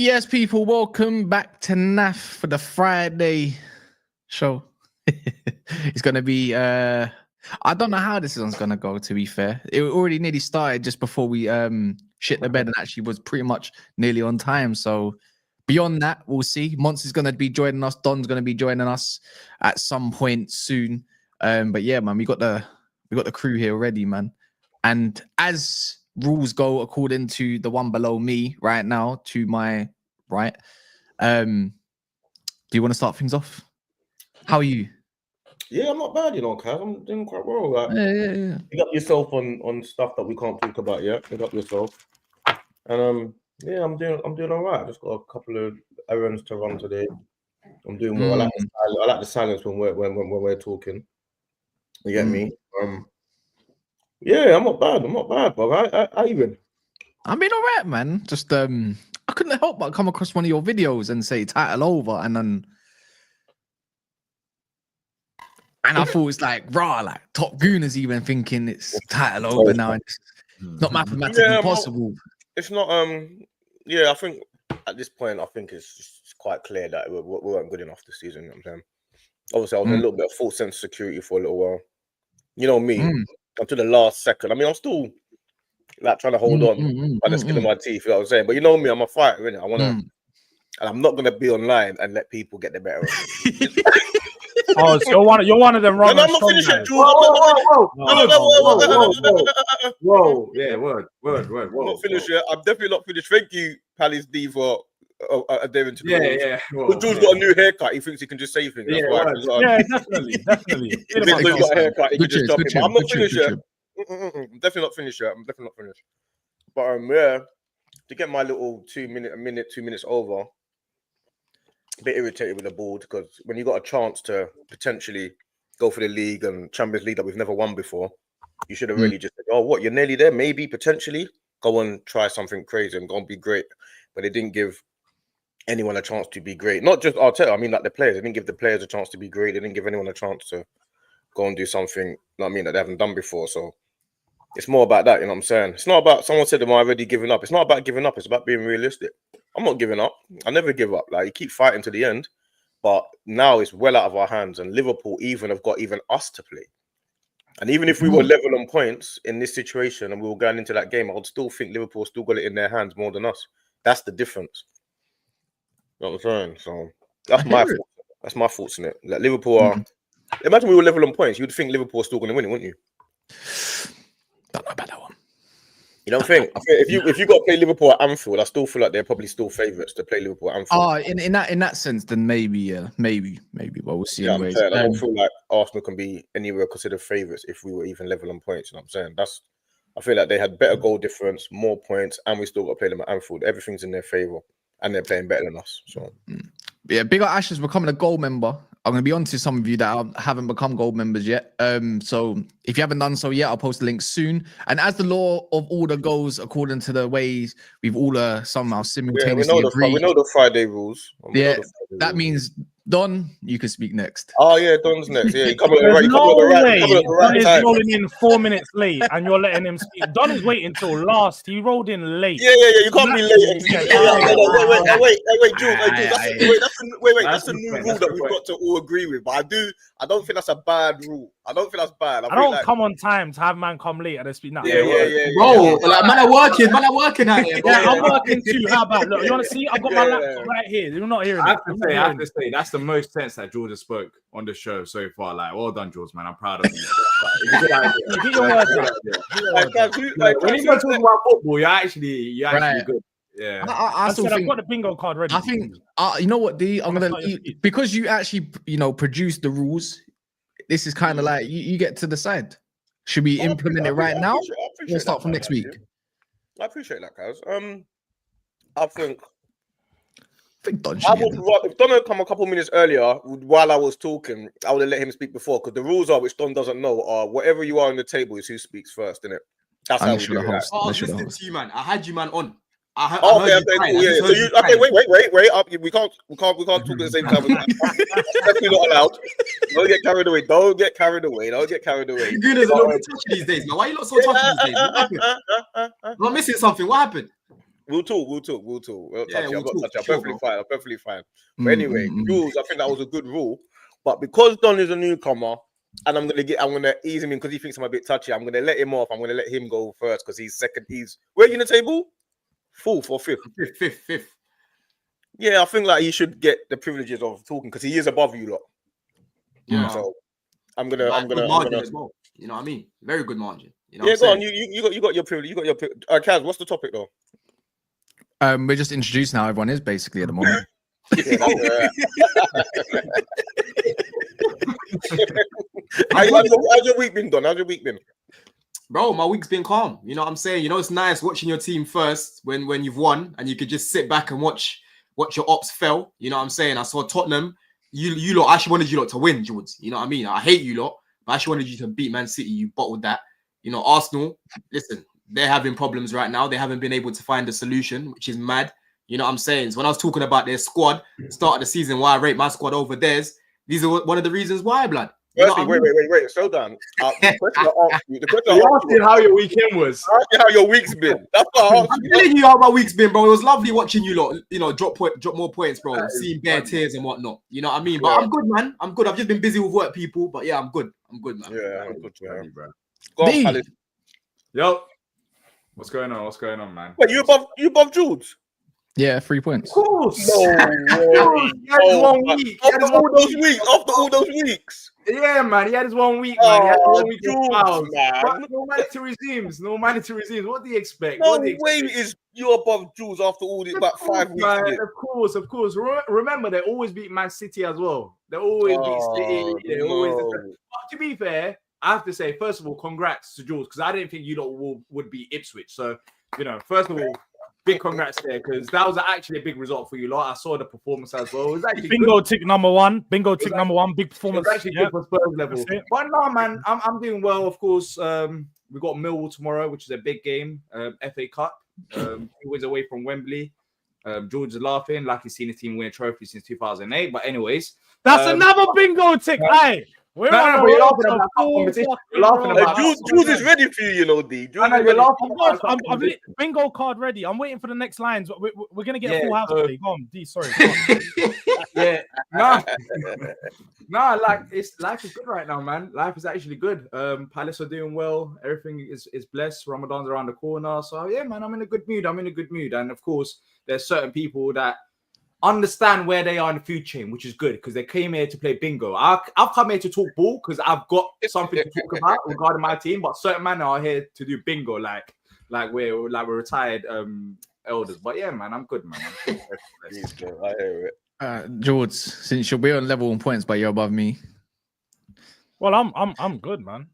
Yes, people, welcome back to NAF for the Friday show. It's going to be, I don't know how this one's going to go, to be fair. It already nearly started just before we shit the bed and actually was pretty much nearly on time. So beyond that, we'll see. Monster's going to be joining us. Don's going to be joining us at some point soon. But yeah, man, we got the crew here already, man. And as rules go according to the one below me right now, to my right, do you want to start things off? How are you? Yeah, I'm not bad, you know, Kaz. I'm doing quite well. Like, Yeah. Pick up yourself on stuff that we can't talk about yet. Pick up yourself. And yeah, I'm doing all right. I just got a couple of errands to run today. I'm doing well. I like the silence when we're talking. You get me? Yeah, I'm not bad, bro. How you been? I mean, all right, man. Just I couldn't help but come across one of your videos and say title over, and I thought it's like raw, like Top Gooners even thinking it's title over now. And it's not mathematically possible. It's not. Yeah, I think at this point, I think it's quite clear that we weren't good enough this season. You know what I'm saying? Obviously, I was in a little bit of false sense of security for a little while. You know me, until the last second. I mean, I'm still like trying to hold on by the skin of my teeth. You know what I'm saying? But you know me, I'm a fighter, innit? I wanna, and I'm not gonna be online and let people get the better of me. Oh, so you're one of them wrong. No, I'm not finished yet, Jules. Whoa. Yeah, word. I'm not finished yet. I'm definitely not finished. Thank you, Palace D, for daring to go. Yeah. Jules got a new haircut. He thinks he can just say things. Yeah, definitely. He's got a haircut. He can just jump in. I'm not finished yet. I'm definitely not finished yet. But yeah, to get my little 2 minutes over. A bit irritated with the board because when you got a chance to potentially go for the league and Champions League that we've never won before, you should have really just said, oh, what, you're nearly there? Maybe, potentially. Go and try something crazy and go and be great. But they didn't give anyone a chance to be great. Not just Arteta, I mean like the players. They didn't give the players a chance to be great. They didn't give anyone a chance to go and do something, you know what I mean, that they haven't done before. So it's more about that, you know what I'm saying? It's not about, someone said, am I already giving up? It's not about giving up. It's about being realistic. I'm not giving up. I never give up. Like, you keep fighting to the end. But now it's well out of our hands. And Liverpool even have got even us to play. And even if we were level on points in this situation and we were going into that game, I would still think Liverpool still got it in their hands more than us. That's the difference. You know what I'm saying? So that's my thoughts. That's my thoughts in it. Like, Liverpool are... Imagine we were level on points. You'd think Liverpool are still going to win it, wouldn't you? Don't know about that one. You don't think? If you got to play Liverpool at Anfield, I still feel like they're probably still favourites to play Liverpool at Anfield. Oh, in that sense, then maybe. But we'll see. Yeah, anyways. I don't feel like Arsenal can be anywhere considered favourites if we were even level on points. You know what I'm saying? I feel like they had better goal difference, more points, and we still got to play them at Anfield. Everything's in their favour, and they're playing better than us. So yeah, big up Ash is becoming a gold member. I'm going to be on to some of you that haven't become gold members yet. So if you haven't done so yet, I'll post the link soon. And as the law of order goes, according to the ways we've all somehow simultaneously agreed. We know the Friday rules. That means Don, you can speak next. Oh yeah, Don's next. Yeah, you come at the right Don is time. rolling in 4 minutes late, and you're letting him speak. Don is waiting till last. He rolled in late. Yeah. You can't be late. Wait, Jules. That's a new rule that we've got to all agree with. But I don't think that's a bad rule. I don't think that's bad. I don't come on time to have man come late and then speak now. Yeah. Bro, like man are working out here. Yeah, I'm working too. How about, look, you want to see? I've got my laptop right here. You're not hearing it. I have to say, that's the most sense that Jordz spoke on the show so far. Like, well done, Jordz, man. I'm proud of you. Get your words out. When you're talking about football, you're actually good. Yeah, I still think I've got the bingo card ready. I think you know what, D, I'm gonna because you actually produce the rules. This is kind of like you get to decide. Should we implement it right now? We'll start from next week. I appreciate that, guys. I think Don if Don had come a couple minutes earlier while I was talking, I would have let him speak before, because the rules are, which Don doesn't know, are whatever you are on the table is who speaks first, isn't it? That's how we do it. I was listening to you, man. I had you, man, on. Okay, cool, yeah. So wait. We can't talk at the same time. That's definitely not allowed. Don't get carried away. Gooners are a little bit touchy these days, man. Why are you not so touchy these days? What happened? I'm missing something. What happened? We'll talk. Yeah, I'm we'll talk. perfectly fine. But anyway, rules. I think that was a good rule. But because Don is a newcomer, and I'm gonna ease him in because he thinks I'm a bit touchy. I'm gonna let him off. I'm gonna let him go first because he's second. Where are you in the table? 4th or 5th? Fifth. Yeah, I think like he should get the privileges of talking because he is above you lot. Yeah. So I'm Good margin gonna. as well. You know what I mean? Very good margin. You know Yeah, what go I'm on. You got your privilege. You got your. Kaz, what's the topic though? We're just introducing how everyone is basically at the moment. How's your week been, Don? How's your week been? Bro, my week's been calm. You know what I'm saying? You know, it's nice watching your team first when you've won and you could just sit back and watch your ops fail. You know what I'm saying? I saw Tottenham. You lot, I actually wanted you lot to win, Jordz. You know what I mean? I hate you lot, but I actually wanted you to beat Man City. You bottled that. You know, Arsenal, listen, they're having problems right now. They haven't been able to find a solution, which is mad. You know what I'm saying? So when I was talking about their squad, start of the season, why I rate my squad over theirs, these are one of the reasons why, blood. Wait, slow down. The question I asked you how your weekend was. I asked you how your week's been. That's what I asked I'm telling you how my week's been, bro. It was lovely watching you lot, you know, drop more points, bro. Seeing bare tears and whatnot. You know what I mean? But I'm good, man. I'm good. I've just been busy with work, people. But yeah, I'm good. I'm good, man. Yeah, I'm good, bro. Go on, Palace. Yo, what's going on, man? Wait, you above Jordz? Yeah, 3 points. Of course. No way. After all those weeks. Yeah, man. He had his 1 week, man. He had 1 week of fouls. Man. No mandatory regimes. What do you expect? No way is you above Jordz after all this about 5 weeks. Man, of course. Remember, they always beat Man City as well. They always beat City. But to be fair, I have to say, first of all, congrats to Jordz because I didn't think you lot would be Ipswich. So, you know, first of all, big congrats there because that was actually a big result for you lot. I saw the performance as well. It was actually bingo tick number one. Big performance. It was actually good for Spurs level. But no, man, I'm doing well. Of course, we got Millwall tomorrow, which is a big game. FA Cup. He was away from Wembley. George is laughing like he's seen the team win a trophy since 2008. But anyways, that's another bingo tick. Hey. We're you're laughing about competition. You're laughing about Jordz is ready for you, you know, D. I know you're laughing about I've lit bingo card ready. I'm waiting for the next lines. We're gonna get a full house today. Go on, D. Sorry. Yeah, no, like life is good right now, man. Life is actually good. Palace are doing well. Everything is blessed. Ramadan's around the corner, so yeah, man, I'm in a good mood. And of course, there's certain people that understand where they are in the food chain, which is good because they came here to play bingo. I've come here to talk ball because I've got something to talk about regarding my team, but certain men are here to do bingo, like we're retired elders. But yeah, man, I'm good, man. I hear it. Jordz, since you'll be on level 1 points, but you're above me. Well, I'm good, man.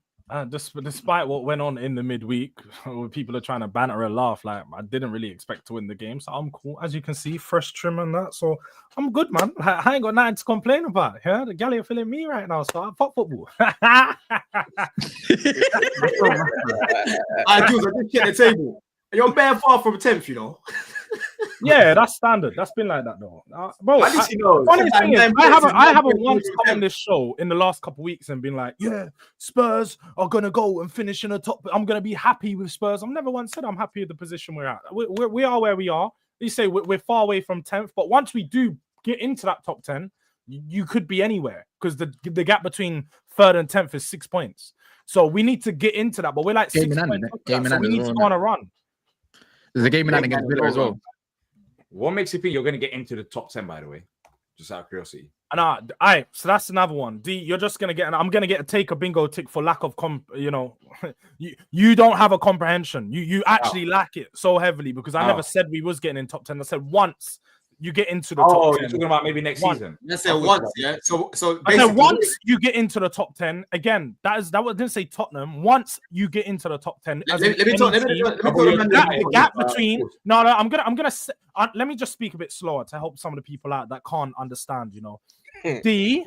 Despite what went on in the midweek, where people are trying to banter and laugh, like I didn't really expect to win the game, so I'm cool. As you can see, fresh trim and that, so I'm good, man. I ain't got nothing to complain about. Yeah, the galley are feeling me right now, so I fuck football. I just check the table. You're bare far from 10th, you know. Yeah, that's standard. That's been like that though, bro. At least you know. Funny thing is, I haven't once come on this show in the last couple of weeks and been like, yeah, Spurs are gonna go and finish in the top. I'm gonna be happy with Spurs. I've never once said I'm happy with the position we're at. We are where we are. You say we're far away from 10th, but once we do get into that top 10, you could be anywhere because the gap between 3rd and 10th is 6 points. So we need to get into that. But we're like 6 points. So we need to go on a run. There's a game in against Villa as well. What makes you think you're going to get into the top 10, by the way? Just out of curiosity. So that's another one. D, you're just going to get, I'm going to take a bingo tick for lack of, you don't have a comprehension. You actually lack it so heavily because I never said we was getting in top 10. I said once you get into the top 10. You're talking about maybe next season. Let's say once, yeah. So I said once you get into the top 10, again, that didn't say Tottenham. Once you get into the top 10, let me just speak a bit slower to help some of the people out that can't understand, the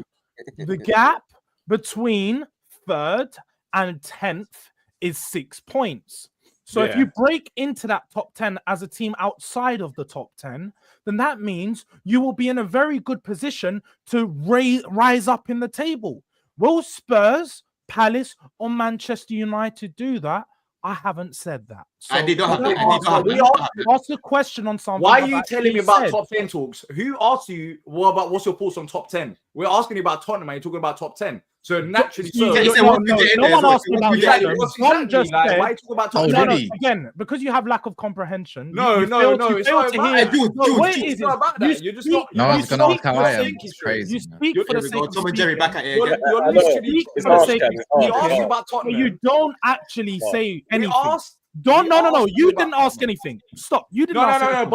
gap between 3rd and 10th is 6 points. So if you break into that top 10 as a team outside of the top 10, then that means you will be in a very good position to rise up in the table. Will Spurs, Palace, or Manchester United do that? I haven't said that. So I did not have ask a question on something. Why are you telling me about top 10 talks? Who asked you what's your thoughts on top 10? We're asking you about Tottenham and you're talking about top 10. So naturally, no one asked me about Tottenham. One just said, why you talk about top 10? Really? Because you have lack of comprehension. No, it's not about that. You're just not. No one's gonna ask how I am. It's crazy. You speak for the sake of Tom and Jerry back at it You're again. literally It's for the harsh, sake Cam, of it's harsh. speaking. speaking, About Tottenham. but you don't actually say anything. No. You didn't ask anything. Stop. You didn't ask anything.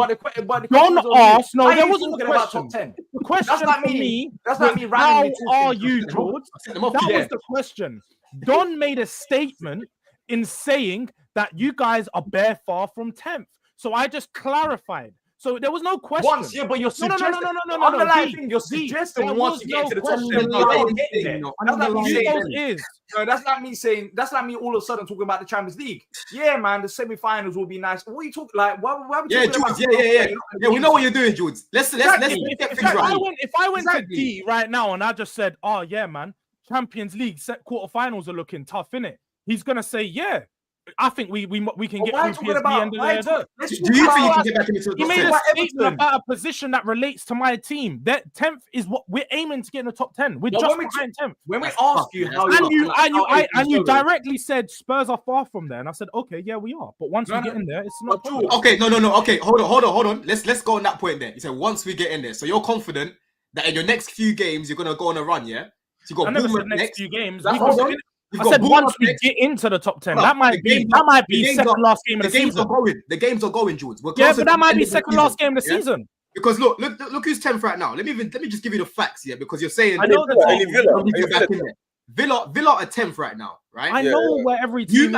But the don't ask. No, there wasn't a about question. top 10. The question That's not for me. me. That's not me. How randomly are talking. you, Jordz? That was the question. Don made a statement in saying that you guys are bare far from 10th. So I just clarified. So there was no question. Once, yeah, but you're suggesting. You're suggesting once you get to the top 10. No, that's not me saying. That's not me all of a sudden talking about the Champions League. Yeah, man, the semi-finals will be nice. What are you talking like? Why are we talking about? Yeah, we know what you're doing, Jordz. Let's get things right. If I went to D right now and I just said, "Oh yeah, man, Champions League quarterfinals are looking tough, innit?" He's gonna say, "Yeah, I think we can get through PSG end of the year." Do you think you can get back into the top 10? He made a statement about a position that relates to my team. That 10th is what we're aiming to get in the top 10. We're just behind 10th. When we ask you how you directly said Spurs are far from there, and I said, okay, yeah, we are. But once we get in there, it's not true. Okay, no. Okay, hold on. Let's go on that point there. You said once we get in there, so you're confident that in your next few games you're gonna go on a run, yeah? So you got Bournemouth next few games. I said once we get into the top 10, that might be second last game of the season. The games are going, Jordz. Yeah, but that might be second last game of the season. Because look who's 10th right now. Let me just give you the facts here, because you're saying I know Villa are 10th right now, right? I know where every team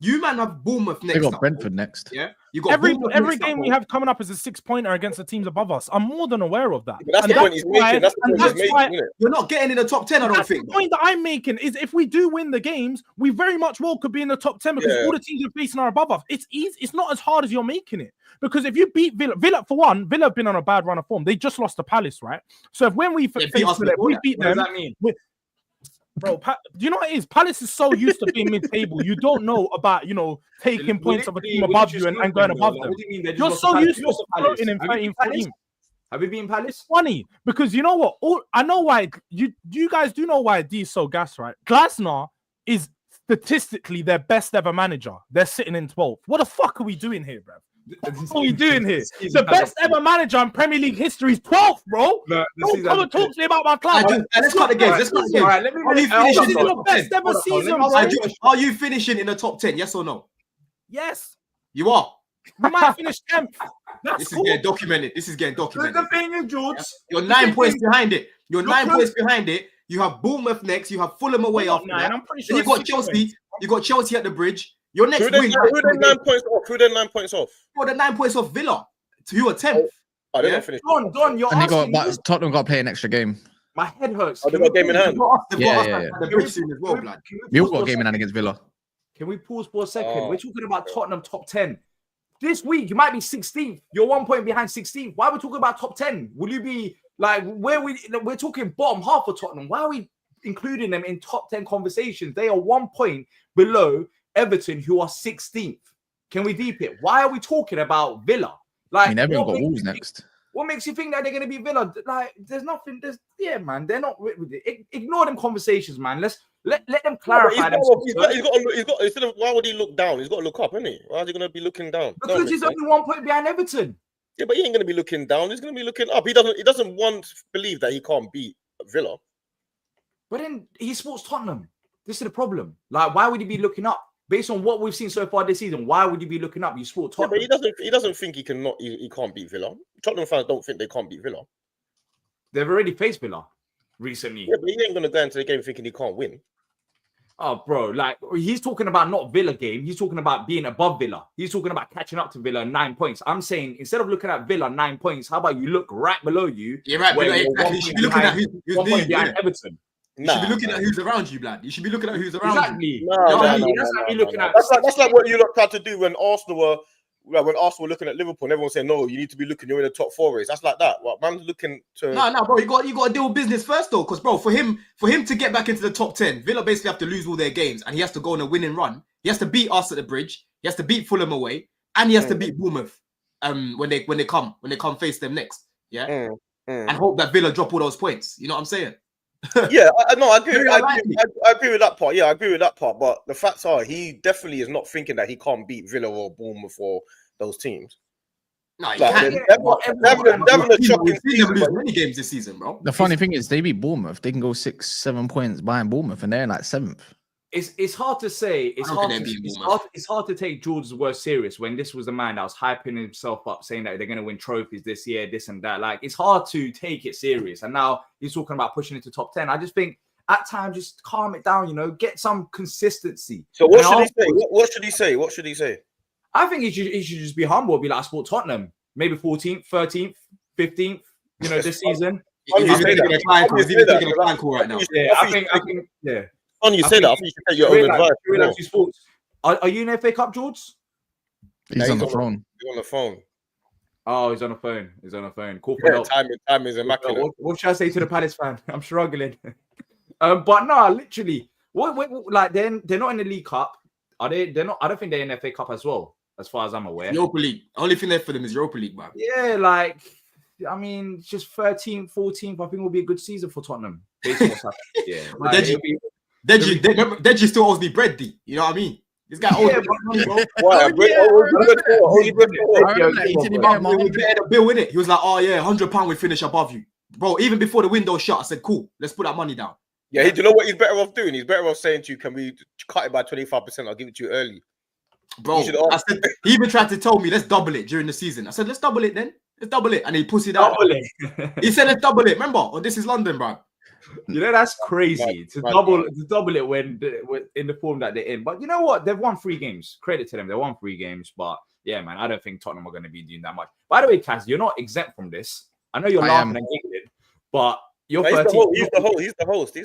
You man have Bournemouth next. They got Brentford next. Yeah, you got every game we have coming up is a 6-pointer against the teams above us. I'm more than aware of that. But that's the point he's making. That's the point he's making, isn't it? You're not getting in the top 10. I don't think. The point that I'm making is if we do win the games, we very much well could be in the top 10 because all the teams we're facing are above us. It's easy. It's not as hard as you're making it. Because if you beat Villa for one, Villa have been on a bad run of form. They just lost to Palace, right? So if when we face Villa, we beat them. What does that mean? Bro, do you know what it is? Palace is so used to being mid-table. You don't know about, taking points of a team above you and going above them. You're so used to floating in 13, 14. Have you been Palace? Funny, because you know what? I know why. You guys do know why D is so gas, right? Glasner is statistically their best ever manager. They're sitting in 12th. What the fuck are we doing here, bro? What are we doing here? The best ever manager in Premier League history is 12th, bro. Don't come and talk to me about my club. Let's cut the games. All right, let me finish in the best ever season, bro. Are you finishing in the top 10? Yes or no? Yes. You are. We might finish 10th. This is getting documented. The thing is, Jordz, you're 9 points behind it. You're 9 points behind it. You have Bournemouth next. You have Fulham away after that. I'm pretty sure you got Chelsea. You got Chelsea at the Bridge. Your next win. Who then 9 points off? Who then 9 points off? Well, the 9 points off Villa. You are 10th. Oh, they're not finished. Don, you're asking. But Tottenham got to play an extra game. My head hurts. Oh, they got a game in hand. The Bridge soon as well, blood. We all got a game in hand against Villa. Can we pause for a second? We're talking about Tottenham top 10. This week, you might be 16th. You're 1 point behind 16th. Why are we talking about top 10? Will you be like, we're talking bottom half of Tottenham. Why are we including them in top 10 conversations? They are 1 point below Everton, who are 16th. Can we deep it? Why are we talking about Villa? Like, everyone got Wolves next. What makes you think that they're going to be Villa? Like, there's nothing. Man, they're not with it. Ignore them conversations, man. Let them clarify. Instead of why would he look down? He's got to look up, isn't he? Why is he going to be looking down? Because he's only 1 point behind Everton. Yeah, but he ain't going to be looking down. He's going to be looking up. He doesn't want to believe that he can't beat Villa. But then he supports Tottenham. This is the problem. Like, why would he be looking up? Based on what we've seen so far this season, why would you be looking up? You support Tottenham. Yeah, but he doesn't think he can't beat Villa. Tottenham fans don't think they can't beat Villa. They've already faced Villa recently. Yeah, but he ain't gonna go into the game thinking he can't win. Oh, bro, like he's talking about not Villa game. He's talking about being above Villa. He's talking about catching up to Villa 9 points. I'm saying instead of looking at Villa 9 points, how about you look right below you? Yeah, right. Exactly. You should be looking at who's behind Everton. You should be looking at who's around you, blood. You should be looking at who's around you. That's like what you lot tried to do when Arsenal were looking at Liverpool and everyone said, no, you need to be looking, you're in the top 4 race. That's like that. What man's looking to No, bro, you got to deal with business first though. Because bro, for him to get back into the top 10, Villa basically have to lose all their games and he has to go on a winning run. He has to beat us at the Bridge. He has to beat Fulham away, and he has to beat Bournemouth when they come face them next. Yeah, and hope that Villa drop all those points. You know what I'm saying? Yeah, I agree with that part. Yeah, I agree with that part. But the facts are, he definitely is not thinking that he can't beat Villa or Bournemouth or those teams. No, you Like, can't. We've seen them lose many games this season, bro. The funny thing is, they beat Bournemouth. They can go 6-7 points behind Bournemouth, and they're in like 7th. It's hard to say. It's hard to take Jord's word serious when this was the man that was hyping himself up, saying that they're going to win trophies this year, this and that. Like, it's hard to take it serious. And now he's talking about pushing into top 10. I just think at times just calm it down. Get some consistency. So what should he say? What should he say? What should he say? I think he should just be humble. Be like, I support Tottenhm, maybe 14th, 13th, 15th. This season. He's taking a client call right now. Yeah, I think. Yeah. On you say that, I think you should take your own advice. Sports. Are you in FA Cup, Jordz? He's on the phone. He's on the phone. Oh, he's on the phone. He's on the phone. Call for help. Time is immaculate. What should I say to the Palace fan? I'm struggling. But no, literally, what like they're not in the League Cup. Are they? They're not. I don't think they're in the FA Cup as well, as far as I'm aware. Europa League. Only thing there for them is Europa League, man. Yeah, like. I mean, just 13th, 14th, I think will be a good season for Tottenham. Yeah. Deji still owes me bread, D. You know what I mean? This guy owes me. Why? He paid a bill with it. He was like, oh yeah, £100 we finish above you. Bro, even before the window shut, I said, cool, let's put that money down. Yeah, do you know what he's better off doing? He's better off saying to you, can we cut it by 25%? I'll give it to you early. Bro, I said, he even tried to tell me, let's double it during the season. I said, let's double it then. Let's double it. And he pussied out. He said, let's double it. Remember? Oh, this is London, bro. That's crazy to double it when in the form that they're in. But you know what? They've won 3 games. Credit to them. They won 3 games. But yeah, man, I don't think Tottenham are going to be doing that much. By the way, Kaz, you're not exempt from this. I know you're laughing and giggling, but you're 13. He's the host.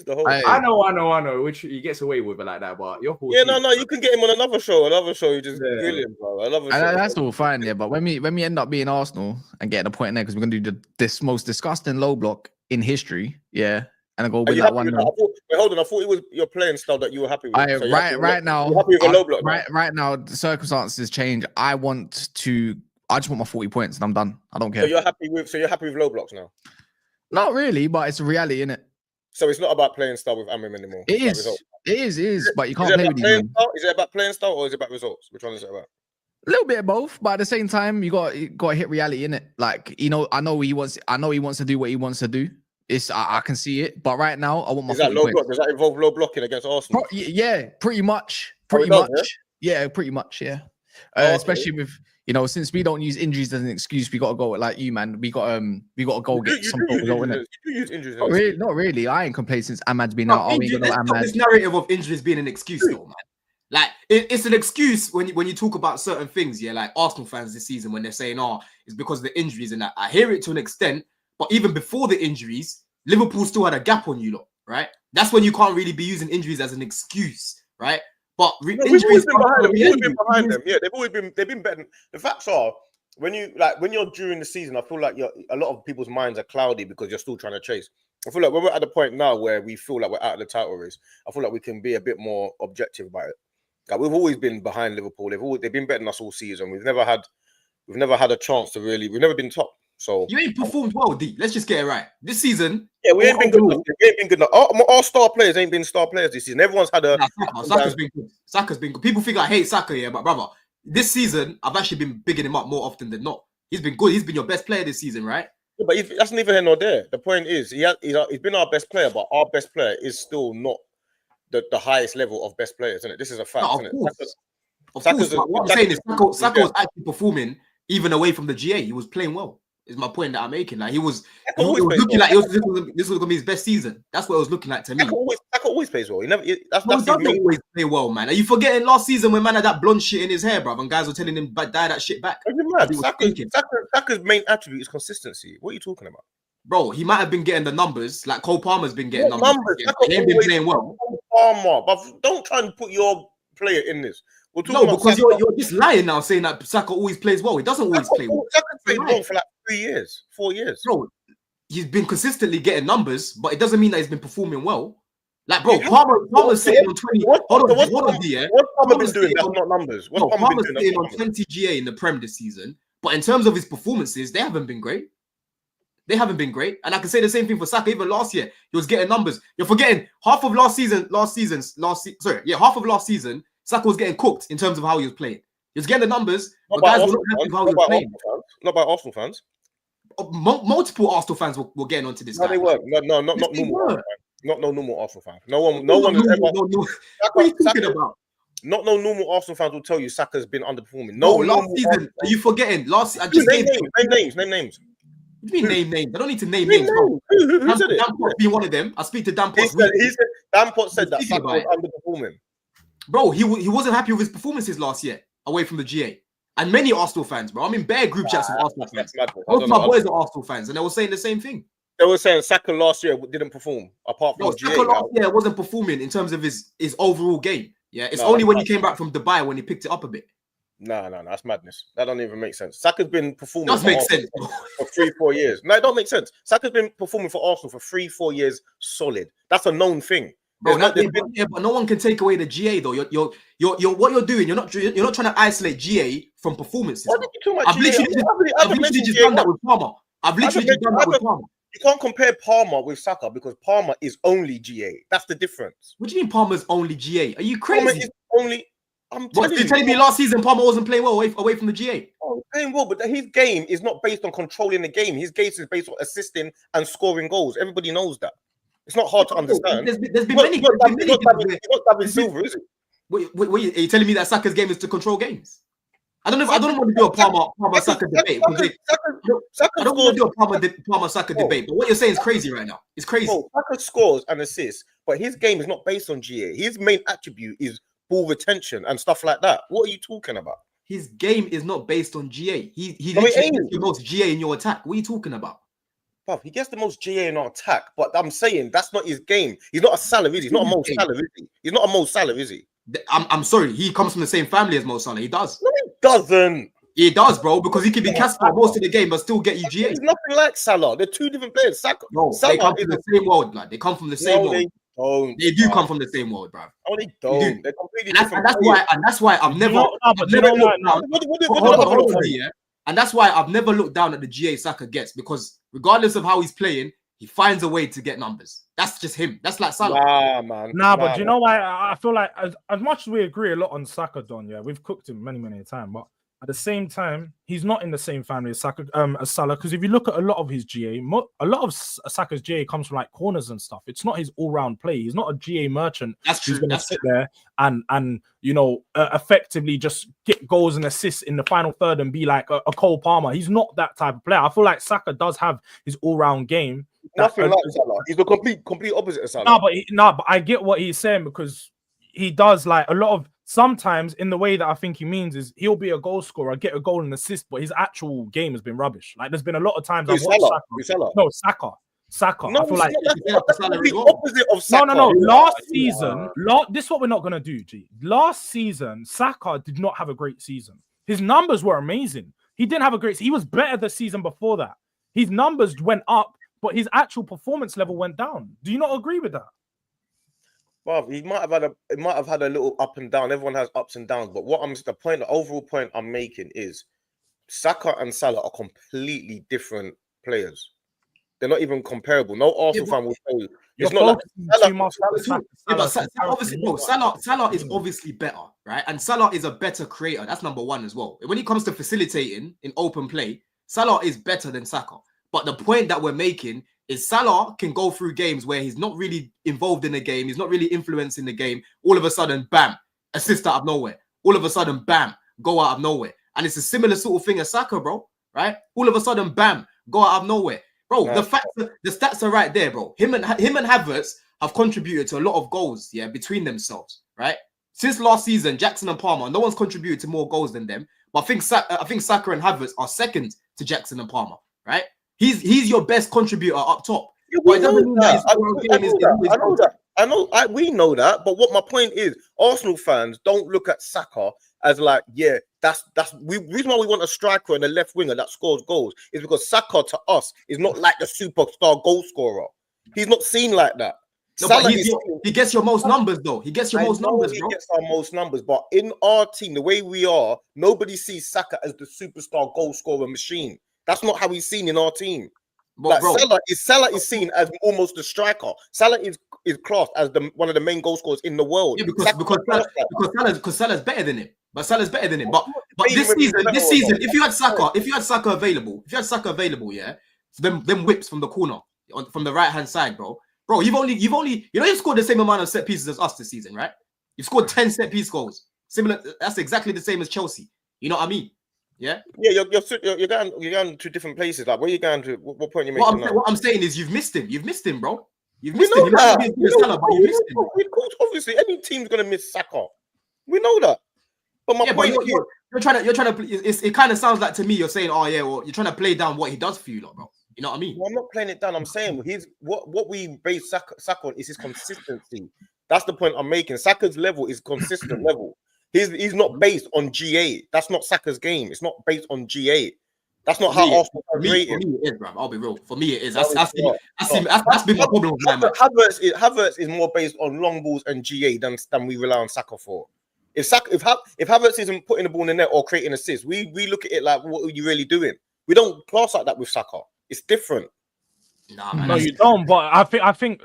I know. Which he gets away with it like that. But you're 14. Yeah, no. You can get him on another show. You just brilliant, bro. That's all fine, yeah. But when we end up being Arsenal and getting a point there, because we're going to do this most disgusting low block in history, yeah. And I go with that one. Wait, hold on. I thought it was your playing style that you were happy with. So right now, you're happy with a low block. Right now, the circumstances change. I just want my 40 points and I'm done. I don't care. So you're happy with low blocks now? Not really, but it's a reality, isn't it? So it's not about playing style with Amram anymore. It is, but you can't play with these. Is it about playing style or is it about results? Which one is it about? A little bit of both, but at the same time, you got to hit reality, innit? Like, I know he wants to do what he wants to do. I can see it, but right now I want my. Is that low block? Does that involve low blocking against Arsenal? Yeah, pretty much. Yeah, pretty much. Yeah, especially with since we don't use injuries as an excuse, we got to go like you, man. We got to go get some result in it. You use injuries. Not really. I ain't complacent since Ahmad's been out. This narrative of injuries being an excuse, though, man. Like it's an excuse when you talk about certain things. Yeah, like Arsenal fans this season when they're saying, "Oh, it's because of the injuries," and that. I hear it to an extent. But even before the injuries, Liverpool still had a gap on you lot, right? That's when you can't really be using injuries as an excuse, right? But injuries been behind them. Yeah, they've been better. The facts are when you're during the season, I feel like a lot of people's minds are cloudy because you're still trying to chase. I feel like when we're at the point now where we feel like we're out of the title race, I feel like we can be a bit more objective about it. Like we've always been behind Liverpool. They've been better than us all season. We've never had a chance to really. We've never been top. So you ain't performed well, D. Let's just get it right. This season, yeah, we ain't been good enough. We ain't been good enough. Our star players ain't been star players this season. Everyone's had a. Saka's been good. Saka's been good. People think I hate Saka, yeah, but brother, this season I've actually been bigging him up more often than not. He's been good. He's been your best player this season, right? Yeah, but that's neither here nor there. The point is, he's been our best player, but our best player is still not the highest level of best players, isn't it? This is a fact. No, of course. What I'm saying is, Saka was actually performing even away from the GA. He was playing well. Is my point that I'm making. Like he was looking like this was gonna be his best season. That's what it was looking like to me. Saka always plays well. He doesn't always play well, man. Are you forgetting last season when man had that blonde shit in his hair, bro, and guys were telling him dye that shit back? Saka's main attribute is consistency. What are you talking about, bro? He might have been getting the numbers, like Cole Palmer's been getting numbers. He ain't been playing well. Palmer, but don't try and put your player in this. No, because you're just lying now, saying that Saka always plays well. He doesn't always play well. Saka played well for like 3 years, 4 years. Bro, he's been consistently getting numbers, but it doesn't mean that he's been performing well. Like, bro, Palmer's sitting on 20. Hold on, yeah. What's Palmer been doing? That's not numbers. Palmer's sitting on 20 GA in the Prem this season. But in terms of his performances, they haven't been great. And I can say the same thing for Saka. Even last year, he was getting numbers. You're forgetting half of last season, half of last season, Saka was getting cooked in terms of how he was playing. He was getting the numbers, but guys were not happy with how he was playing. Not by Arsenal fans. Multiple Arsenal fans were getting onto this guy. They weren't. No, not normal. Not no normal Arsenal fans. No one has ever. What are you talking about? Not no normal Arsenal fans will tell you Saka's been underperforming. Last season, are you forgetting? I just name names. What do you mean name names? I don't need to name names. Who said it? Dan Potts being one of them. I speak to Dan Potts. Dan Potts said that Saka was underperforming. Bro, he wasn't happy with his performances last year away from the GA. And many Arsenal fans, bro. I'm in bare group chats with Arsenal fans. Both of my boys are Arsenal fans, and they were saying the same thing. They were saying Saka last year didn't perform apart from Saka last year wasn't performing in terms of his overall game. Yeah, it's only when he came back from Dubai when he picked it up a bit. No, that's madness. That don't even make sense. Saka's been performing for 3-4 years. No, it don't make sense. Saka's been performing for Arsenal for 3-4 years solid. That's a known thing. Bro, but no one can take away the GA though. You're what you're doing. You're not trying to isolate GA from performances. I've literally just done that with Palmer. You can't compare Palmer with Saka because Palmer is only GA. That's the difference. What do you mean Palmer's only GA? Are you crazy? Palmer is only. You're telling me last season Palmer wasn't playing well away from the GA? Oh, playing well, but his game is not based on controlling the game. His game is based on assisting and scoring goals. Everybody knows that. It's not hard to understand. There's been many. It's not David Silva, is it? Wait, are you telling me that Saka's game is to control games? I don't want to do a Palmer Saka debate. I don't want to do a Palmer Saka debate. But what you're saying is crazy right now. It's crazy. Saka scores and assists, but his game is not based on GA. His main attribute is ball retention and stuff like that. What are you talking about? His game is not based on GA. He literally gets the most GA in your attack. What are you talking about? Bruv, he gets the most GA in our attack, but I'm saying that's not his game. He's not a Salah, is he? He's not a Mo Salah, is he? He's not a Mo Salah, is he? I'm sorry, he comes from the same family as Mo Salah. He does. No, he doesn't. He does, bro, because he can be cast out most of the game but still get you GA. He's nothing like Salah. They're two different players. Saka, they come from the same world, like they come from the same world. They do come from the same world, bro. Oh, they don't. They're completely different. And that's why I've never And that's why I've never looked down at the GA Saka gets, because regardless of how he's playing, he finds a way to get numbers. That's just him. That's like Salah. But do you know why? I feel like as much as we agree a lot on Saka, Don, yeah, we've cooked him many a time, but at the same time, he's not in the same family as Saka, as Salah. Because if you look at a lot of his GA, a lot of Saka's GA comes from like corners and stuff. It's not his all-round play. He's not a GA merchant. That's true. He's going to sit there and effectively just get goals and assists in the final third and be like a Cole Palmer. He's not that type of player. I feel like Saka does have his all-round game. Nothing like Salah. He's the complete opposite of Salah. But I get what he's saying, because he does like a lot of. Sometimes, in the way that I think he means, is he'll be a goal scorer, get a goal and assist, but his actual game has been rubbish. Like, there's been a lot of times I've watched Saka. No, Saka. No, I feel like that's the opposite of Saka. No. Last season, this is what we're not gonna do, G. Last season, Saka did not have a great season. His numbers were amazing. He didn't have a great. He was better the season before that. His numbers went up, but his actual performance level went down. Do you not agree with that? Well, he might have had a little up and down. Everyone has ups and downs, but the overall point I'm making is Saka and Salah are completely different players. They're not even comparable. No Arsenal fan will tell you. It's not like Salah is obviously better, right? And Salah is a better creator. That's number one as well. When it comes to facilitating in open play, Salah is better than Saka. But the point that we're making is Salah can go through games where he's not really involved in the game, he's not really influencing the game. All of a sudden, bam, assist out of nowhere. All of a sudden, bam, go out of nowhere. And it's a similar sort of thing as Saka, bro, right? All of a sudden, bam, go out of nowhere. Bro, the stats are right there, bro. Him and Havertz have contributed to a lot of goals, yeah, between themselves, right? Since last season, Jackson and Palmer, no one's contributed to more goals than them. But I think Saka and Havertz are second to Jackson and Palmer, right? He's your best contributor up top. Yeah, we know that. We know that. But what my point is, Arsenal fans don't look at Saka as like, yeah, that's reason why we want a striker and a left winger that scores goals is because Saka to us is not like the superstar goal scorer. He's not seen like that. No, but he gets your most numbers though. He gets your most numbers, bro. He gets our most numbers, but in our team, the way we are, nobody sees Saka as the superstar goal scorer machine. That's not how he's seen in our team. But like Salah is seen as almost the striker. Salah is classed as one of the main goal scorers in the world. Yeah, because Salah's better than him. But Salah's better than him. But this season, if you had Saka available, yeah, them whips from the corner from the right hand side, bro, you've only you've scored the same amount of set pieces as us this season, right? You've scored 10 set piece goals. Similar, that's exactly the same as Chelsea. You know what I mean? Yeah. Yeah, you're going to different places. Like, where are you going to? What point are you making? What I'm saying is, you've missed him. You've missed him, bro. You've missed him. Obviously, any team's gonna miss Saka. We know that. But my point is, you're trying to. It kind of sounds like to me you're saying, oh yeah, well, you're trying to play down what he does for you, lot, bro. You know what I mean? Well, I'm not playing it down. I'm saying what we base Saka on is his consistency. That's the point I'm making. Saka's level is consistent level. He's not based on GA. That's not Saka's game. It's not based on GA. That's not how Arsenal are rated. For me, it is, bro. I'll be real. For me, it is. That's been my problem with my man. Havertz is more based on long balls and GA than we rely on Saka for. If Havertz isn't putting the ball in the net or creating assists, we look at it like, what are you really doing? We don't class like that with Saka. It's different. Nah, man, no, you don't. But I think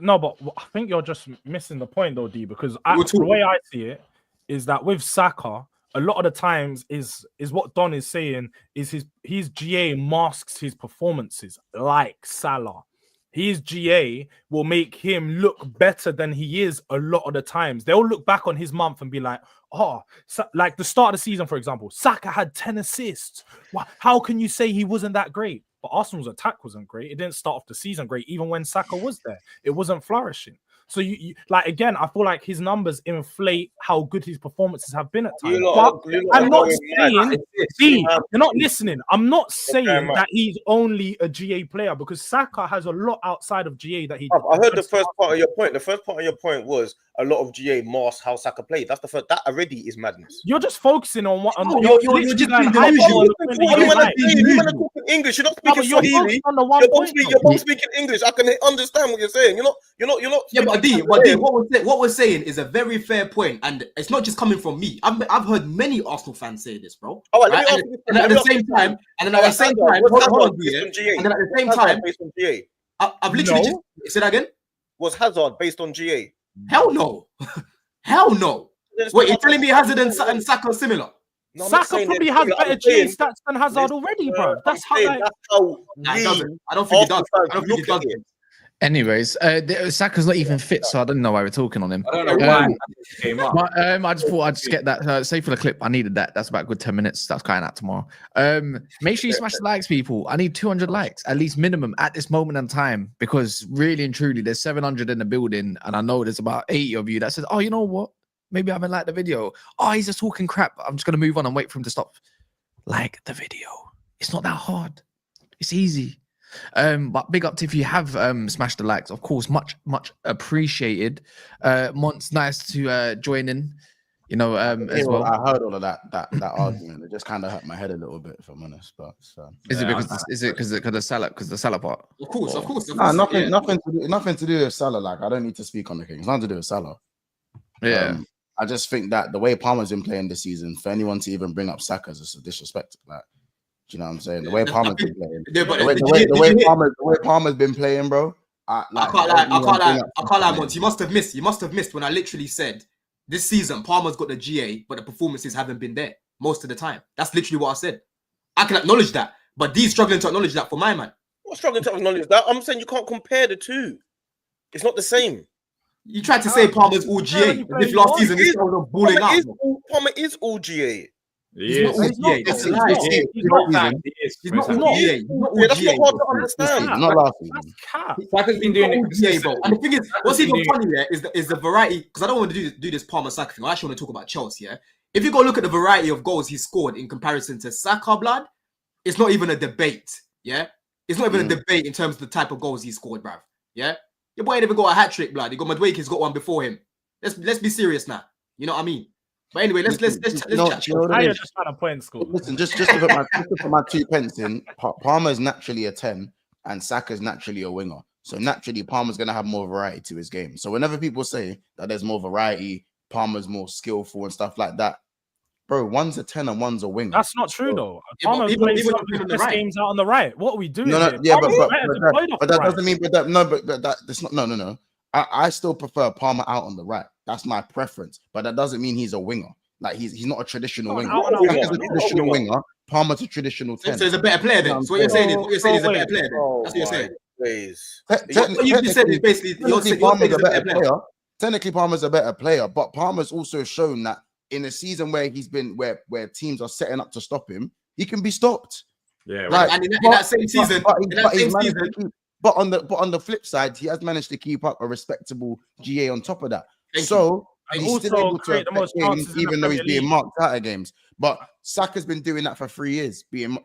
you're just missing the point, though, D. Because the way I see it is that with Saka, a lot of the times is what Don is saying is his GA masks his performances, like Salah. His GA will make him look better than he is a lot of the times. They'll look back on his month and be like, like the start of the season, for example, Saka had 10 assists. How can you say he wasn't that great? But Arsenal's attack wasn't great. It didn't start off the season great. Even when Saka was there, it wasn't flourishing. So you like, again, I feel like his numbers inflate how good his performances have been at times. I'm not saying, you're not listening. I'm not saying that he's only a GA player, because Saka has a lot outside of GA that he. I heard the first part of your point. The first part of your point was a lot of GA masks how Saka played. That's the first. That already is madness. You're just focusing on what. You're just being delusional. You're talking English. You're not speaking Swahili. You're both speaking English. I can understand what you're saying. You're not. Yeah, but D, what we're saying is a very fair point, and it's not just coming from me. I've heard many Arsenal fans say this, bro. All right, and at the same time, I've literally just say that again. Was Hazard based on GA? Hell no. Hell no. Wait, you're telling me Hazard and Saka are similar? No, Saka probably has better GA stats than Hazard already, bro. That's how. It doesn't. I don't think it does. I don't think it does. Anyways, Saka's not even fit, so I don't know why we're talking on him. I don't know why. I just thought I'd just get that. Say for the clip, I needed that. That's about a good 10 minutes. That's going out tomorrow. Make sure you smash the likes, people. I need 200 likes, at least minimum, at this moment in time, because really and truly, there's 700 in the building, and I know there's about 80 of you that says, "Oh, you know what? Maybe I haven't liked the video. Oh, he's just talking crap. I'm just gonna move on and wait for him to stop." Like the video. It's not that hard. It's easy. But big up to if you have smashed the likes, of course, much appreciated. Mont's nice to join in, as well. I heard all of that argument. It just kind of hurt my head a little bit, if I'm honest. But is it because of the Salah part? Of course. Nah, nothing to do with Salah. Like, I don't need to speak on the king. It's nothing to do with Salah. Yeah. I just think that the way Palmer's been playing this season, for anyone to even bring up Saka is a disrespect. Like, do you know what I'm saying? The way Palmer's been playing, the way Palmer's been playing, bro. I can't lie, Mons. You must have missed when I literally said this season Palmer's got the GA, but the performances haven't been there most of the time. That's literally what I said. I can acknowledge that, but Dee's struggling to acknowledge that for my man. What's struggling to acknowledge that? I'm saying you can't compare the two. It's not the same. You tried to say Palmer's all GA. If last season this was balling out. Palmer is all GA. He's not GA. That's a lie. He's not GA. That's not hard to understand. Not last season. Saka's been doing it GA, bro. And the thing is, what's even funnier is the variety, because I don't want to do this Palmer Saka thing. I actually want to talk about Chelsea. Yeah, if you go look at the variety of goals he scored in comparison to Saka, blood, it's not even a debate. Yeah, it's not even a debate in terms of the type of goals he scored, bruv. Yeah, your boy ain't even got a hat trick, blood. You got Madueke's got one before him. Let's be serious now. You know what I mean? But anyway, let's chat. Now you're just trying to point school. Listen, just to put my 2 pence in, Palmer's naturally a 10 and Saka's naturally a winger. So naturally, Palmer's going to have more variety to his game. So whenever people say that there's more variety, Palmer's more skillful and stuff like that, bro, one's a 10 and one's a winger. That's not true though. Palmer plays some of his best games out on the right. What are we doing? No, here? yeah, but that right. doesn't mean that's not. No. I still prefer Palmer out on the right. That's my preference. But that doesn't mean he's a winger. Like he's not a traditional winger. He's a traditional winger. Palmer's a traditional 10. So he's a better player then. So what you're saying is he's a better player. That's what you're saying. What you just said is basically Palmer's a better player. Technically, Palmer's a better player, but Palmer's also shown that in a season where he's been where teams are setting up to stop him, he can be stopped. Yeah, right. And in that same season, but on the flip side, he has managed to keep up a respectable GA on top of that. He's still able to affect games, even though he's being marked out of games. But Saka's been doing that for 3 years, people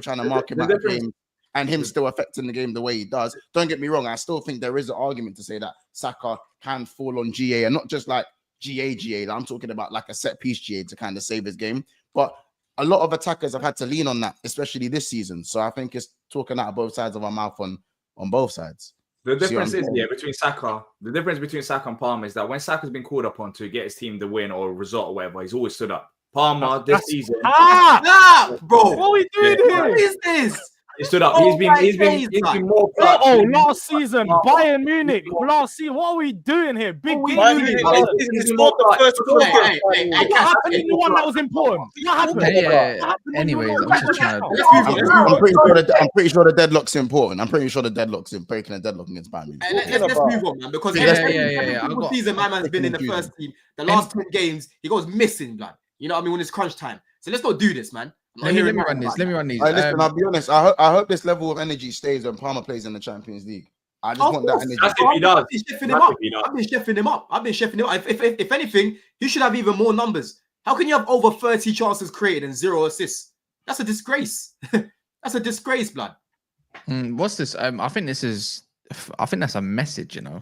trying to mark him out of games, and him still affecting the game the way he does. Don't get me wrong, I still think there is an argument to say that Saka can fall on GA, and not just like GA. I'm talking about like a set piece GA to kind of save his game. But a lot of attackers have had to lean on that, especially this season. So I think it's talking out of both sides of our mouth on both sides. The difference is between Saka. The difference between Saka and Palmer is that when Saka's been called upon to get his team the win or a result or whatever, he's always stood up. Palmer this season, bro, what are we doing here? What is this? He stood up. He's been more. Last season, Bayern Munich. Last season, what are we doing here? Big game. What happened in the one that was important? What happened? Anyways, I'm just trying to. I'm pretty sure the deadlock's important. I'm pretty sure the deadlock's in breaking a deadlock against Bayern Munich. Let's move on, man. Because the season, my man's been in the first team. The last 10 games, he goes missing, blood. You know what I mean? When it's crunch time. So let's not do this, man. Let me run these. Listen, I'll be honest. I hope this level of energy stays when Palmer plays in the Champions League. I just want that energy. That's if he does. I've been chefing him up. If anything, he should have even more numbers. How can you have over 30 chances created and 0 assists? That's a disgrace. That's a disgrace, blood. What's this? I think that's a message, you know.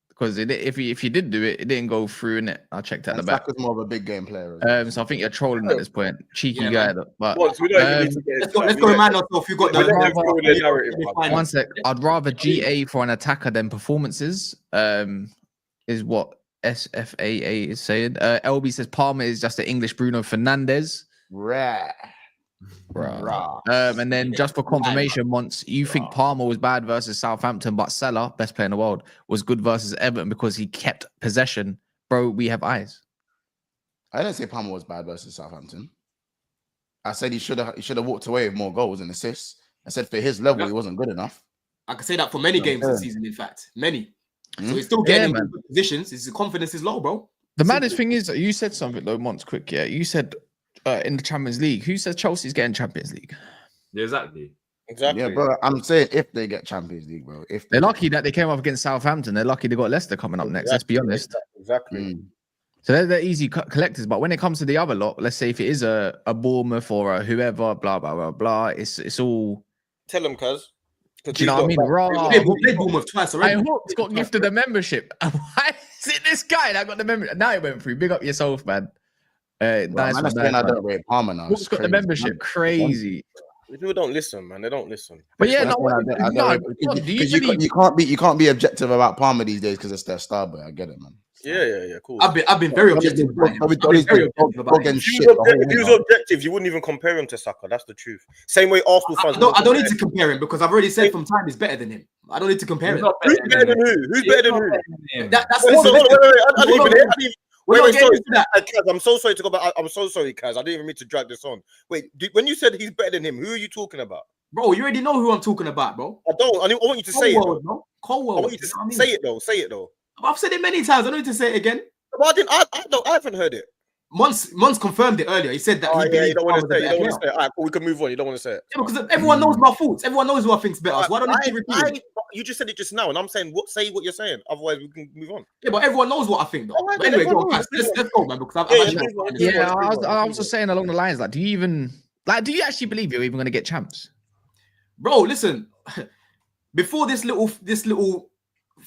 Because if you did do it, it didn't go through, innit? I checked out the back. Saka's more of a big game player. So I think you're trolling at this point. Cheeky guy. But let's go remind ourselves if you got the one sec. I'd rather GA for an attacker than performances. Is what SFAA is saying. LB says Palmer is just the English Bruno Fernandes. Right. And then just for confirmation, once you think Palmer was bad versus Southampton, but Salah, best player in the world, was good versus Everton because he kept possession. Bro, we have eyes. I didn't say Palmer was bad versus Southampton. I said he should have walked away with more goals and assists. I said for his level, he wasn't good enough. I can say that for many games this season, in fact. Many. So he's still getting in good positions. His confidence is low, bro. The maddest thing is, you said something though, Monts, quick, yeah. You said in the Champions League. Who says Chelsea's getting Champions League? Yeah, exactly. Yeah, bro. I'm saying if they get Champions League, bro. If they're lucky that they came up against Southampton. They're lucky they got Leicester coming up next. Let's be honest. Exactly. So they're easy collectors. But when it comes to the other lot, let's say if it is a Bournemouth or a whoever, blah blah blah blah, it's all. Tell them, cuz. Do you know what I mean? They Bournemouth twice already. Hook's got gifted a membership. Why is it this guy that got the membership? Now he went through. Big up yourself, man. Nice one. I don't rate Palmer now. Hook's got the membership. Crazy. People don't listen, man. They don't listen. But yeah, you can't be objective about Palmer these days because it's their star, but I get it, man. Yeah, cool. I've been very objective. If he was objective, you wouldn't even compare him to Saka. That's the truth. Same way Arsenal fans. I don't need to compare him because I've already said from time he's better than him. I don't need to compare him. Who's better than who? Who's better than who? That's I'm so sorry to go back. I'm so sorry, Kaz. I didn't even mean to drag this on. Wait, when you said he's better than him, who are you talking about? Bro, you already know who I'm talking about, bro. I don't. I want you to say it. Colwell. I want you to say it though. Say it though. I've said it many times. I don't need to say it again. But I haven't heard it. Mons confirmed it earlier. He said that you don't want to say it. You don't want to say it. All right, cool, we can move on. You don't want to say it. Yeah, because everyone knows my thoughts. Everyone knows who I think's better. So why don't you repeat it? You just said it just now, and I'm saying say what you're saying. Otherwise, we can move on. Yeah, but everyone knows what I think, though. Right, but anyway, let's go, man. Because I was just saying along the lines, like, do you actually believe you're even going to get champs? Bro, listen. Before this little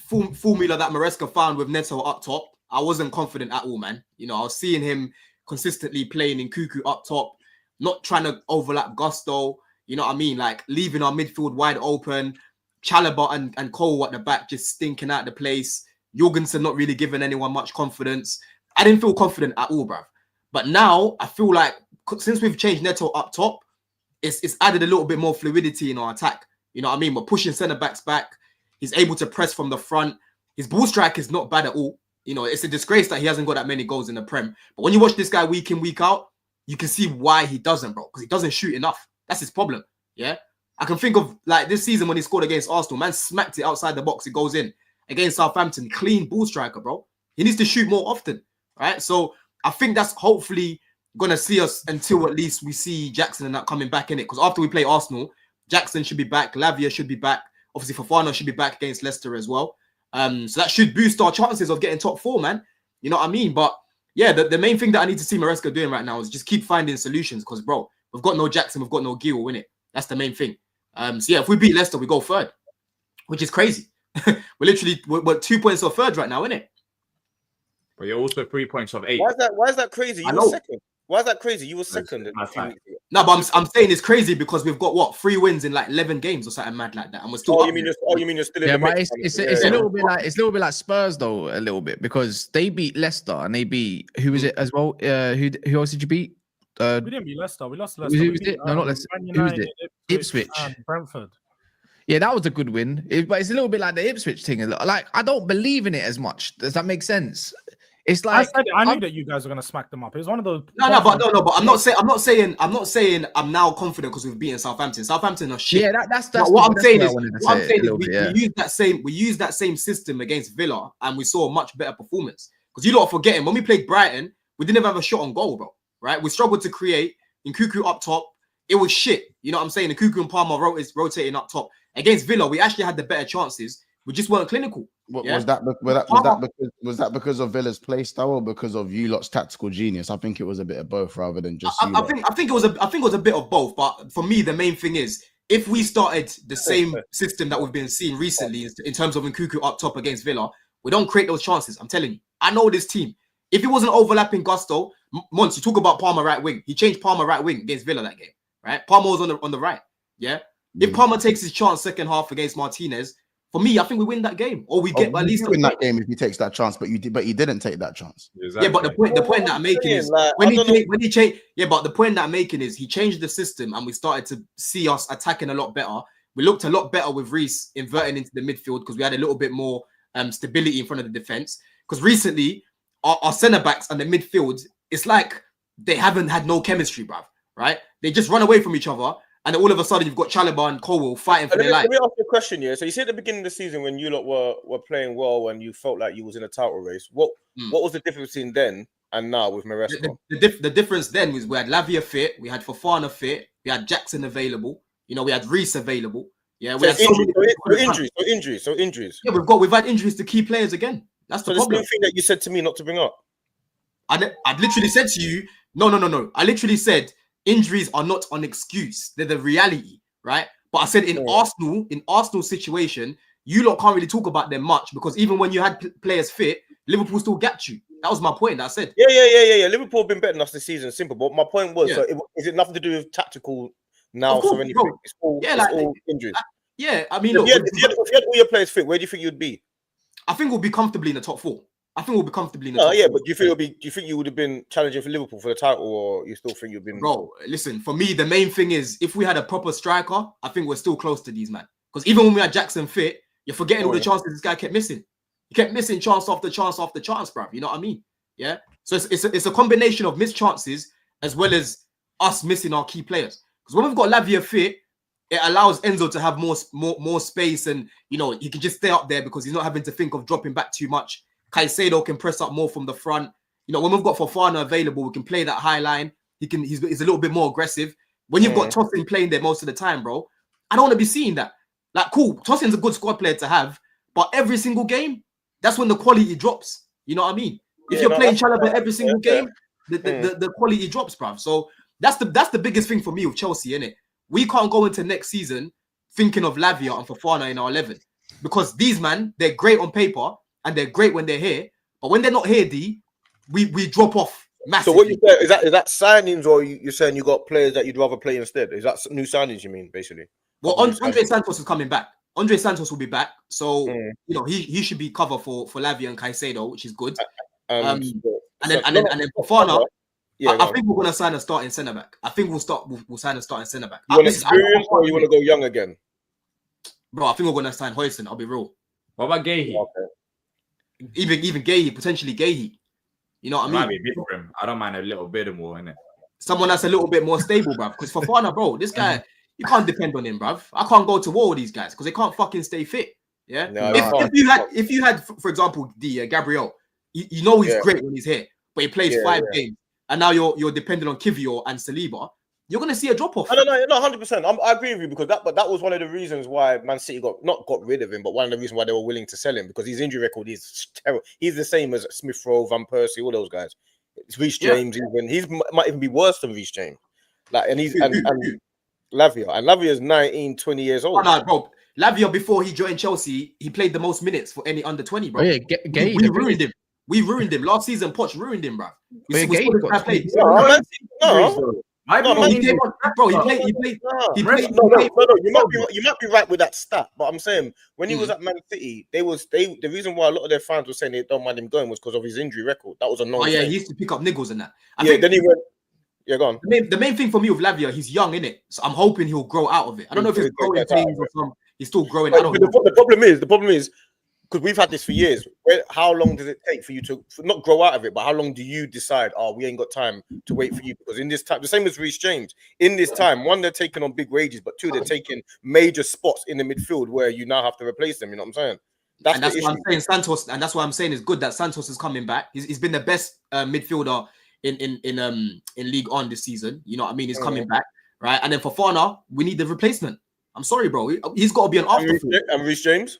formula that Maresca found with Neto up top, I wasn't confident at all, man. You know, I was seeing him consistently playing in Cuckoo up top, not trying to overlap Gusto. You know what I mean? Like leaving our midfield wide open, Chalobah and Cole at the back just stinking out the place. Jorgensen not really giving anyone much confidence. I didn't feel confident at all, bruv. But now I feel like since we've changed Neto up top, it's added a little bit more fluidity in our attack. You know what I mean? We're pushing centre backs back. He's able to press from the front. His ball strike is not bad at all. You know, it's a disgrace that he hasn't got that many goals in the Prem. But when you watch this guy week in, week out, you can see why he doesn't, bro. Because he doesn't shoot enough. That's his problem. Yeah. I can think of like this season when he scored against Arsenal, man smacked it outside the box. It goes in. Against Southampton, clean ball striker, bro. He needs to shoot more often, right? So I think that's hopefully going to see us until at least we see Jackson and that coming back in it. Because after we play Arsenal, Jackson should be back. Lavia should be back. Obviously, Fofana should be back against Leicester as well. So that should boost our chances of getting top 4, man. You know what I mean? But yeah, the main thing that I need to see Maresca doing right now is just keep finding solutions. Because, bro, we've got no Jackson, we've got no Gil in it. That's the main thing. So yeah, if we beat Leicester, we go third, which is crazy. we're 2 points off third right now, isn't it? But you're also 3 points off 8. Why is that crazy? You were second. Why is that crazy? You were second. No, but I'm saying it's crazy because we've got what 3 wins in like 11 games or something mad like that, and we're still. You mean you're still in the mix? It's a little bit like Spurs though, a little bit, because they beat Leicester and they beat who was it as well? Who else did you beat? We didn't beat Leicester. We lost Leicester. Who was it? No, not Leicester. Who was it? Ipswich. Brentford. Yeah, that was a good win. But it's a little bit like the Ipswich thing. Like, I don't believe in it as much. Does that make sense? It's like I knew that you guys were gonna smack them up. It was one of those. But I'm not saying I'm now confident because we've beaten Southampton. Southampton are shit. Yeah, that's what I'm saying is we used that same system against Villa and we saw a much better performance. Because you lot are forgetting when we played Brighton, we didn't even have a shot on goal, bro. Right? We struggled to create. Nkuku up top, it was shit. You know what I'm saying? Nkuku and Palmer rotating up top. Against Villa, we actually had the better chances. We just weren't clinical. Was that because of Villa's play style or because of you lot's tactical genius? I think it was a bit of both rather than just. I think it was a bit of both. But for me, the main thing is if we started the same system that we've been seeing recently in terms of Nkuku up top against Villa, we don't create those chances. I'm telling you, I know this team. If it wasn't overlapping Gusto, Mons, you talk about Palmer right wing. He changed Palmer right wing against Villa that game, right? Palmer was on the right. Yeah. If Palmer takes his chance second half against Martinez, for me, I think we win that game, or we get at least win that game if he takes that chance. But he didn't take that chance. Exactly. Yeah, but the point that I'm making is when he changed. Yeah, but the point that I'm making is he changed the system, and we started to see us attacking a lot better. We looked a lot better with Reece inverting into the midfield because we had a little bit more stability in front of the defense. Because recently, our centre backs and the midfield, it's like they haven't had no chemistry, bruv. Right? They just run away from each other. And then all of a sudden, you've got Chalobah and Colwell fighting for their life. Let me ask you a question, yeah? So you said at the beginning of the season when you lot were playing well and you felt like you was in a title race, what was the difference between then and now with Maresca? The difference then was we had Lavia fit, we had Fofana fit, we had Jackson available, you know, we had Reece available. Yeah, we had injuries. Yeah, we've had injuries to key players again. That's the problem. The same thing that you said to me not to bring up. I literally said to you, no. I literally said injuries are not an excuse; they're the reality, right? But I said in Arsenal situation, you lot can't really talk about them much because even when you had players fit, Liverpool still gapped you. That was my point. I said, yeah. Liverpool have been better than us this season. Simple. But my point was, so is it nothing to do with tactical now? So anything? Bro. It's all injuries. I mean, look, if you had all your players fit, where do you think you'd be? I think we'll be comfortably in the top 4. But do you think do you think you would have been challenging for Liverpool for the title, or you still think you've been? Bro, listen. For me, the main thing is if we had a proper striker, I think we're still close to these man. Because even when we had Jackson fit, you're forgetting all the chances this guy kept missing. He kept missing chance after chance after chance, bro. You know what I mean? Yeah. So it's a combination of missed chances as well as us missing our key players. Because when we've got Lavia fit, it allows Enzo to have more space, and you know he can just stay up there because he's not having to think of dropping back too much. Caicedo can press up more from the front. You know, when we've got Fofana available, we can play that high line. He's a little bit more aggressive. When you've got Tosin playing there most of the time, bro, I don't want to be seeing that. Like, cool, Tosin's a good squad player to have, but every single game, that's when the quality drops. You know what I mean? If you're playing Chalobah every single game, the quality drops, bruv. So that's the biggest thing for me with Chelsea, innit? We can't go into next season thinking of Lavia and Fofana in our 11 because these man, they're great on paper and they're great when they're here, but when they're not here, we drop off massively. So what you say is that signings, or you're saying you got players that you'd rather play instead? Is that new signings you mean, basically? Well, Andre Santos is coming back. Andre Santos will be back, so you know he should be cover for Lavia and Caicedo, which is good. And then Fofana, I think we're gonna sign a starting centre back. I think we'll sign a starting centre back. You want experience or you want to go young again? Bro, I think we're gonna sign Hoyson. I'll be real. What about Gahey? Okay. Even Gahey, potentially Gahey. You know what I mean? Might be a bit for him. I don't mind a little bit more, innit? Someone that's a little bit more stable, bruv. Because Fofana, bro, this guy, you can't depend on him, bruv. I can't go to war with these guys because they can't fucking stay fit. Yeah. No, if you had, for example, Gabriel, you know he's great when he's here, but he plays 5 games, and now you're dependent on Kivior and Saliba. You're gonna see a drop off. No, 100%. I agree with you because that was one of the reasons why Man City not got rid of him, but one of the reasons why they were willing to sell him because his injury record is terrible. He's the same as Smith Rowe, Van Persie, all those guys. It's Reece James even. Might even be worse than Reece James. Like, and he's and Lavia, and Lavia is 19, 20 years old. No, bro. Lavia before he joined Chelsea, he played the most minutes for any under 20, bro. Oh, yeah, we ruined him. We ruined him last season. Poch ruined him, bro. He played. No, you might be right with that stat, but I'm saying when he was at Man City, the reason why a lot of their fans were saying they don't mind him going was because of his injury record. That was a known thing. He used to pick up niggles and that. Then he went. Yeah, go on. The main thing for me with Lavia, he's young, innit? So I'm hoping he'll grow out of it. I don't know if he's growing pains or something. He's still growing. The problem is because we've had this for years. How long does it take for you to not grow out of it, but how long do you decide? Oh, we ain't got time to wait for you because in this time, the same as Reece James. In this time, one, they're taking on big wages, but two, they're taking major spots in the midfield where you now have to replace them. You know what I'm saying? That's what I'm saying. Santos, and that's why I'm saying it's good that Santos is coming back. He's been the best midfielder in League On this season. You know what I mean? He's coming back, right? And then for Fofana, we need the replacement. I'm sorry, bro. He's got to be an afterthought. And Reece James.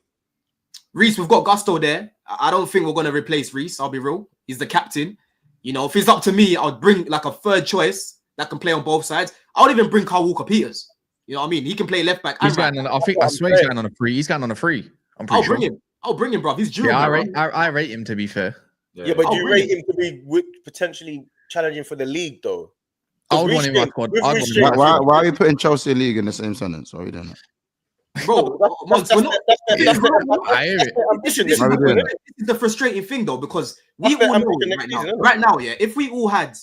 Reece, we've got Gusto there. I don't think we're going to replace Reece. I'll be real. He's the captain. You know, if it's up to me, I'll bring like a third choice that can play on both sides. I would even bring Kyle Walker-Peters. You know what I mean? He can play left back. He's going on, I swear he's going on a free. He's going on a free. I'm pretty sure. I'll bring him, bro. He's due. Yeah, I rate him, to be fair. Yeah, but do you rate him to be potentially challenging for the league, though? I would want him in my squad. Why are you putting Chelsea league in the same sentence? Why are you doing that? Bro, that's this is the frustrating thing though, because we all know right now, if we all had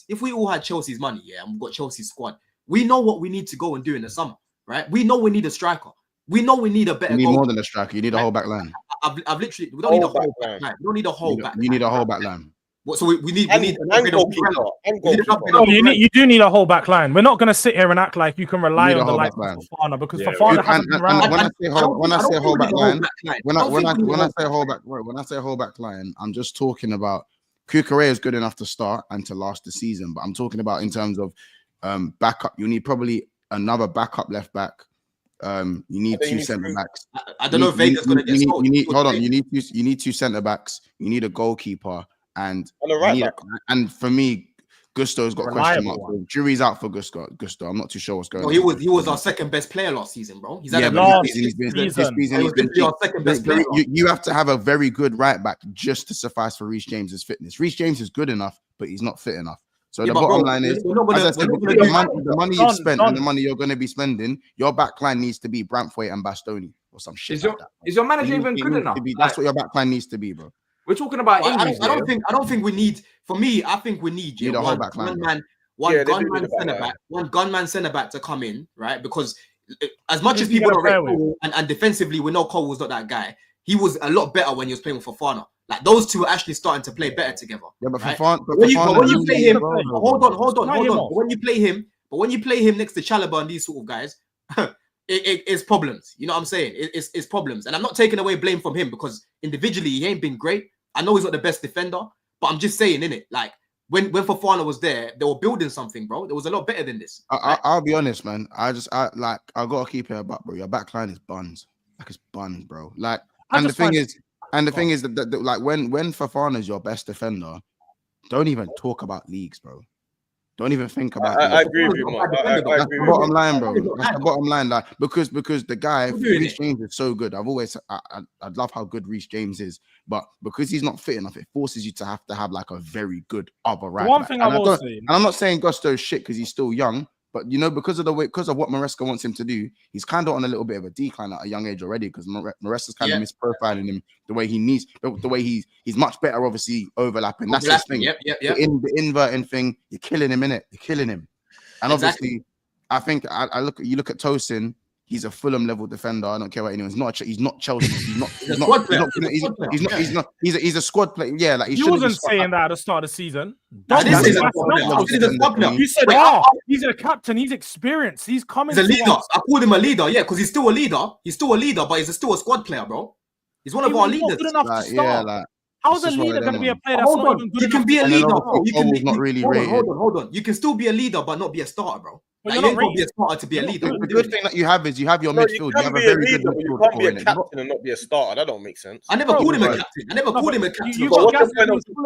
Chelsea's money, and we've got Chelsea's squad, we know what we need to go and do in the summer, right? We know we need a striker. We know we need a better. You need more than a striker. You need a whole back line. I've literally. We don't need a whole back line. We don't need a whole back line. You need a whole back line. So we need you do need a whole back line. We're not going to sit here and act like you can rely on the likes of Fofana because Fofana hasn't been around. When I say whole back line, when I say whole back line, I'm just talking about Kukurea is good enough to start and to last the season, but I'm talking about in terms of backup. You need probably another backup left back. You need 2 centre backs. I don't know if Vega's going to get sold. You need 2 centre backs. You need a goalkeeper. And for me, Gusto's got a question mark. Jury's out for Gusto. I'm not too sure what's going on. He was our second best player last season, bro. He's had second best player. You have to have a very good right back just to suffice for Reece James's fitness. Reece James is good enough, but he's not fit enough. So the bottom line is, as I said, the money you've spent and the money you're going to be spending, your back line needs to be Branthwaite and Bastoni or some shit like that. Is your manager even good enough? That's what your back line needs to be, bro. We're talking about injuries. I don't think we need. For me, I think we need a whole back line. One gunman centre back to come in, right? Because as much as people don't rate Cole, and defensively, we know Cole was not that guy. He was a lot better when he was playing with Fofana. Like those two are actually starting to play better together. Yeah, but right? when you play him, hold on. When you play him next to Chalobah and these sort of guys, it's problems. You know what I'm saying? It's problems. And I'm not taking away blame from him because individually he ain't been great. I know he's not the best defender, but I'm just saying, innit? Like when Fofana was there, they were building something, bro. It was a lot better than this. I'll be honest, man. I gotta keep it about, bro. Your back line is buns. Like it's buns, bro. Like, and the thing is that like when Fofana is your best defender, don't even talk about leagues, bro. Don't even think about it. I agree with you, man. That's the bottom line, bro. That's the bottom line. Like, because the guy, Reece James is so good. I'd love how good Reece James is, but because he's not fit enough, it forces you to have like a very good other right. One thing I will say, and I'm not saying Gusto's shit because he's still young, But because of what Maresca wants him to do, he's kind of on a little bit of a decline at a young age already. Because Maresca's kind of misprofiling him the way he needs, the way he's much better, obviously overlapping. That's his thing. Yep. The inverting thing, you're killing him in it. You're killing him. And obviously, I think you look at Tosin. He's a Fulham level defender. I don't care what anyone. He's not Chelsea. He's a squad player. Yeah, like he wasn't saying that at the start of the season. You said, he's a captain. He's experienced. He's coming. He's a leader. I called him a leader. Yeah, because he's still a leader. He's still a leader, but he's still a squad player, bro. He's one of our leaders. Good enough to start. How's a leader going to be a player that's not even good? You can be a leader. Hold on. You can still be a leader, but not be a starter, bro. But you ain't got to be a starter to be a leader. The good thing that you have is you have your midfield. You have a very good midfield. You can't be a captain and not be a starter. That don't make sense. I never called him a captain.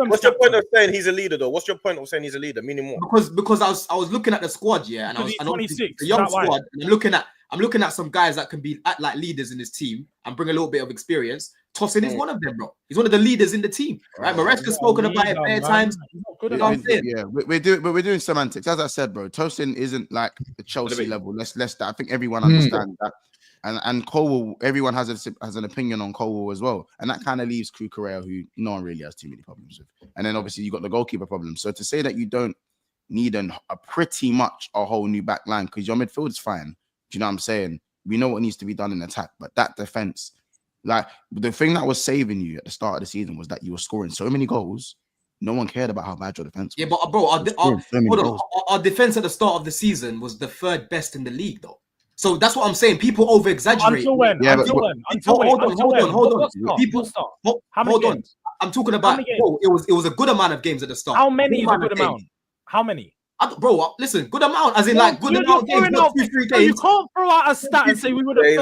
What's your point of saying he's a leader, though? What's your point of saying he's a leader? Meaning what? Because I was looking at the squad, yeah, and I was 26, the young squad. And I'm looking at some guys that can act like leaders in this team and bring a little bit of experience. Tosin is one of them, bro. He's one of the leaders in the team, right? Maresca's spoken about it bare times. Yeah, we're doing semantics. As I said, bro, Tosin isn't like the Chelsea level. Let's I think everyone understands that. And Colwell, everyone has an opinion on Colwell as well. And that kind of leaves Cucurella, who no one really has too many problems with. And then obviously you got the goalkeeper problem. So to say that you don't need a pretty much a whole new back line because your midfield is fine. Do you know what I'm saying? We know what needs to be done in attack, but that defense, like the thing that was saving you at the start of the season was that you were scoring so many goals. No one cared about how bad your defense was. Yeah, but bro, our defense at the start of the season was the third best in the league, though. So that's what I'm saying. People over exaggerate. Until when? Hold on. People stop. Hold on. I'm talking about. Bro, it was a good amount of games at the start. How many is a good amount? How many? Bro, listen, good amount, as in like good amount of games, not 2-3 games. You can't throw out a stat and say we would have. He's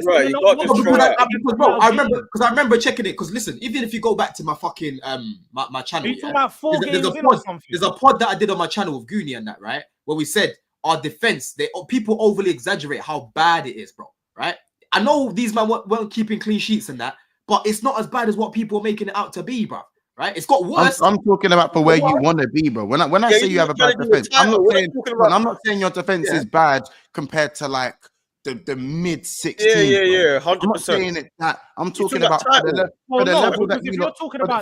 right. You can't just throw out. Bro, I remember checking it because listen, even if you go back to my fucking my channel, talking about 4 games in or something. There's a pod that I did on my channel with Goonie and that, right, where we said our defense, people overly exaggerate how bad it is, bro. Right? I know these men weren't keeping clean sheets and that, but it's not as bad as what people are making it out to be, bro. Right? It's got worse. I'm talking about for where you want to be, bro. When I say you have a bad defense, I'm not saying your defense is bad compared to like the mid 16s. Yeah, 100%. I'm not saying it that. I'm talking about for the level that you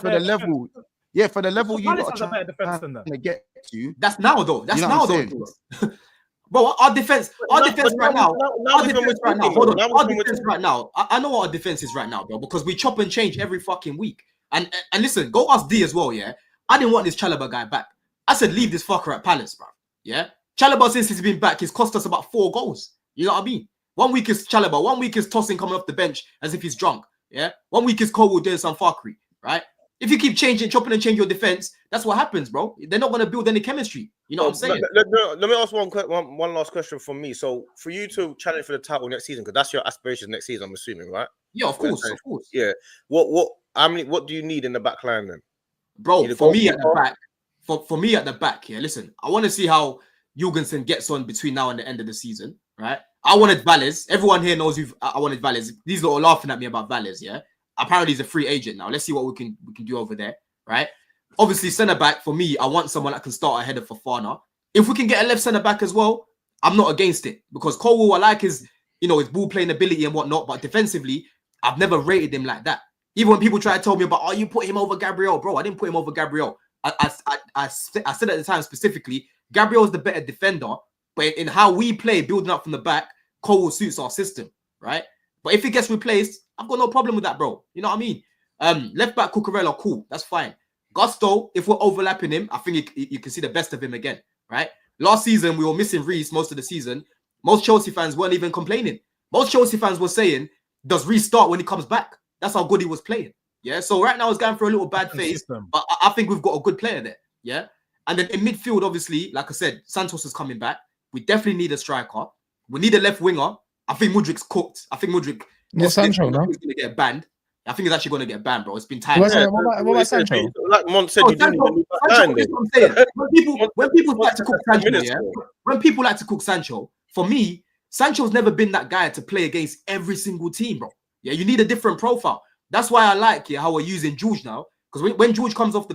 for the level. Yeah, for the level you got to get to. That's now though. That's now though. Bro, our defense right now. Hold on. Our defense right now. I know what our defense is right now, bro, because we chop and change every fucking week. And listen, go ask D as well, yeah? I didn't want this Chalobah guy back. I said, leave this fucker at Palace, bro. Yeah? Chalobah, since he's been back, he's cost us about 4 goals. You know what I mean? 1 week is Chalobah. 1 week is Tosin coming off the bench as if he's drunk. Yeah? 1 week is Colwell doing some fuckery, right? If you keep chopping and changing your defense, that's what happens, bro. They're not going to build any chemistry. You know what I'm saying? Let me ask one last question from me. So, for you to challenge for the title next season, because that's your aspiration next season, I'm assuming, right? Yeah, of course. Yeah. What do you need in the back line then? Bro, for me at the back, yeah, listen, I want to see how Jorgensen gets on between now and the end of the season, right? I wanted Valles. Everyone here knows I wanted Valles. These lot are laughing at me about Valles, yeah? Apparently he's a free agent now. Let's see what we can do over there, right? Obviously, centre back for me, I want someone that can start ahead of Fofana. If we can get a left centre back as well, I'm not against it because Colwell, I like his ball playing ability and whatnot, but defensively, I've never rated him like that. Even when people try to tell me about, you put him over Gabriel, bro. I didn't put him over Gabriel. I said at the time specifically, Gabriel's the better defender, but in how we play, building up from the back, Colwell suits our system, right? But if he gets replaced, I've got no problem with that, bro. You know what I mean? Left back Cucurella, cool. That's fine. Gusto, if we're overlapping him, I think you can see the best of him again, right? Last season, we were missing Reece most of the season. Most Chelsea fans weren't even complaining. Most Chelsea fans were saying, does Reece start when he comes back? That's how good he was playing. Yeah. So right now he's going for a little bad phase, but I think we've got a good player there. Yeah. And then in midfield, obviously, like I said, Santos is coming back. We definitely need a striker. We need a left winger. I think Mudrik's cooked. I think Mudrik is going to get banned. I think he's actually going to get banned, bro. It's been time. What about Sancho? Like Mont said, when people like to cook Sancho, yeah. When people like to cook Sancho, for me, Sancho's never been that guy to play against every single team, bro. Yeah, you need a different profile. That's why I like how we're using Jordz now. Because when Jordz comes off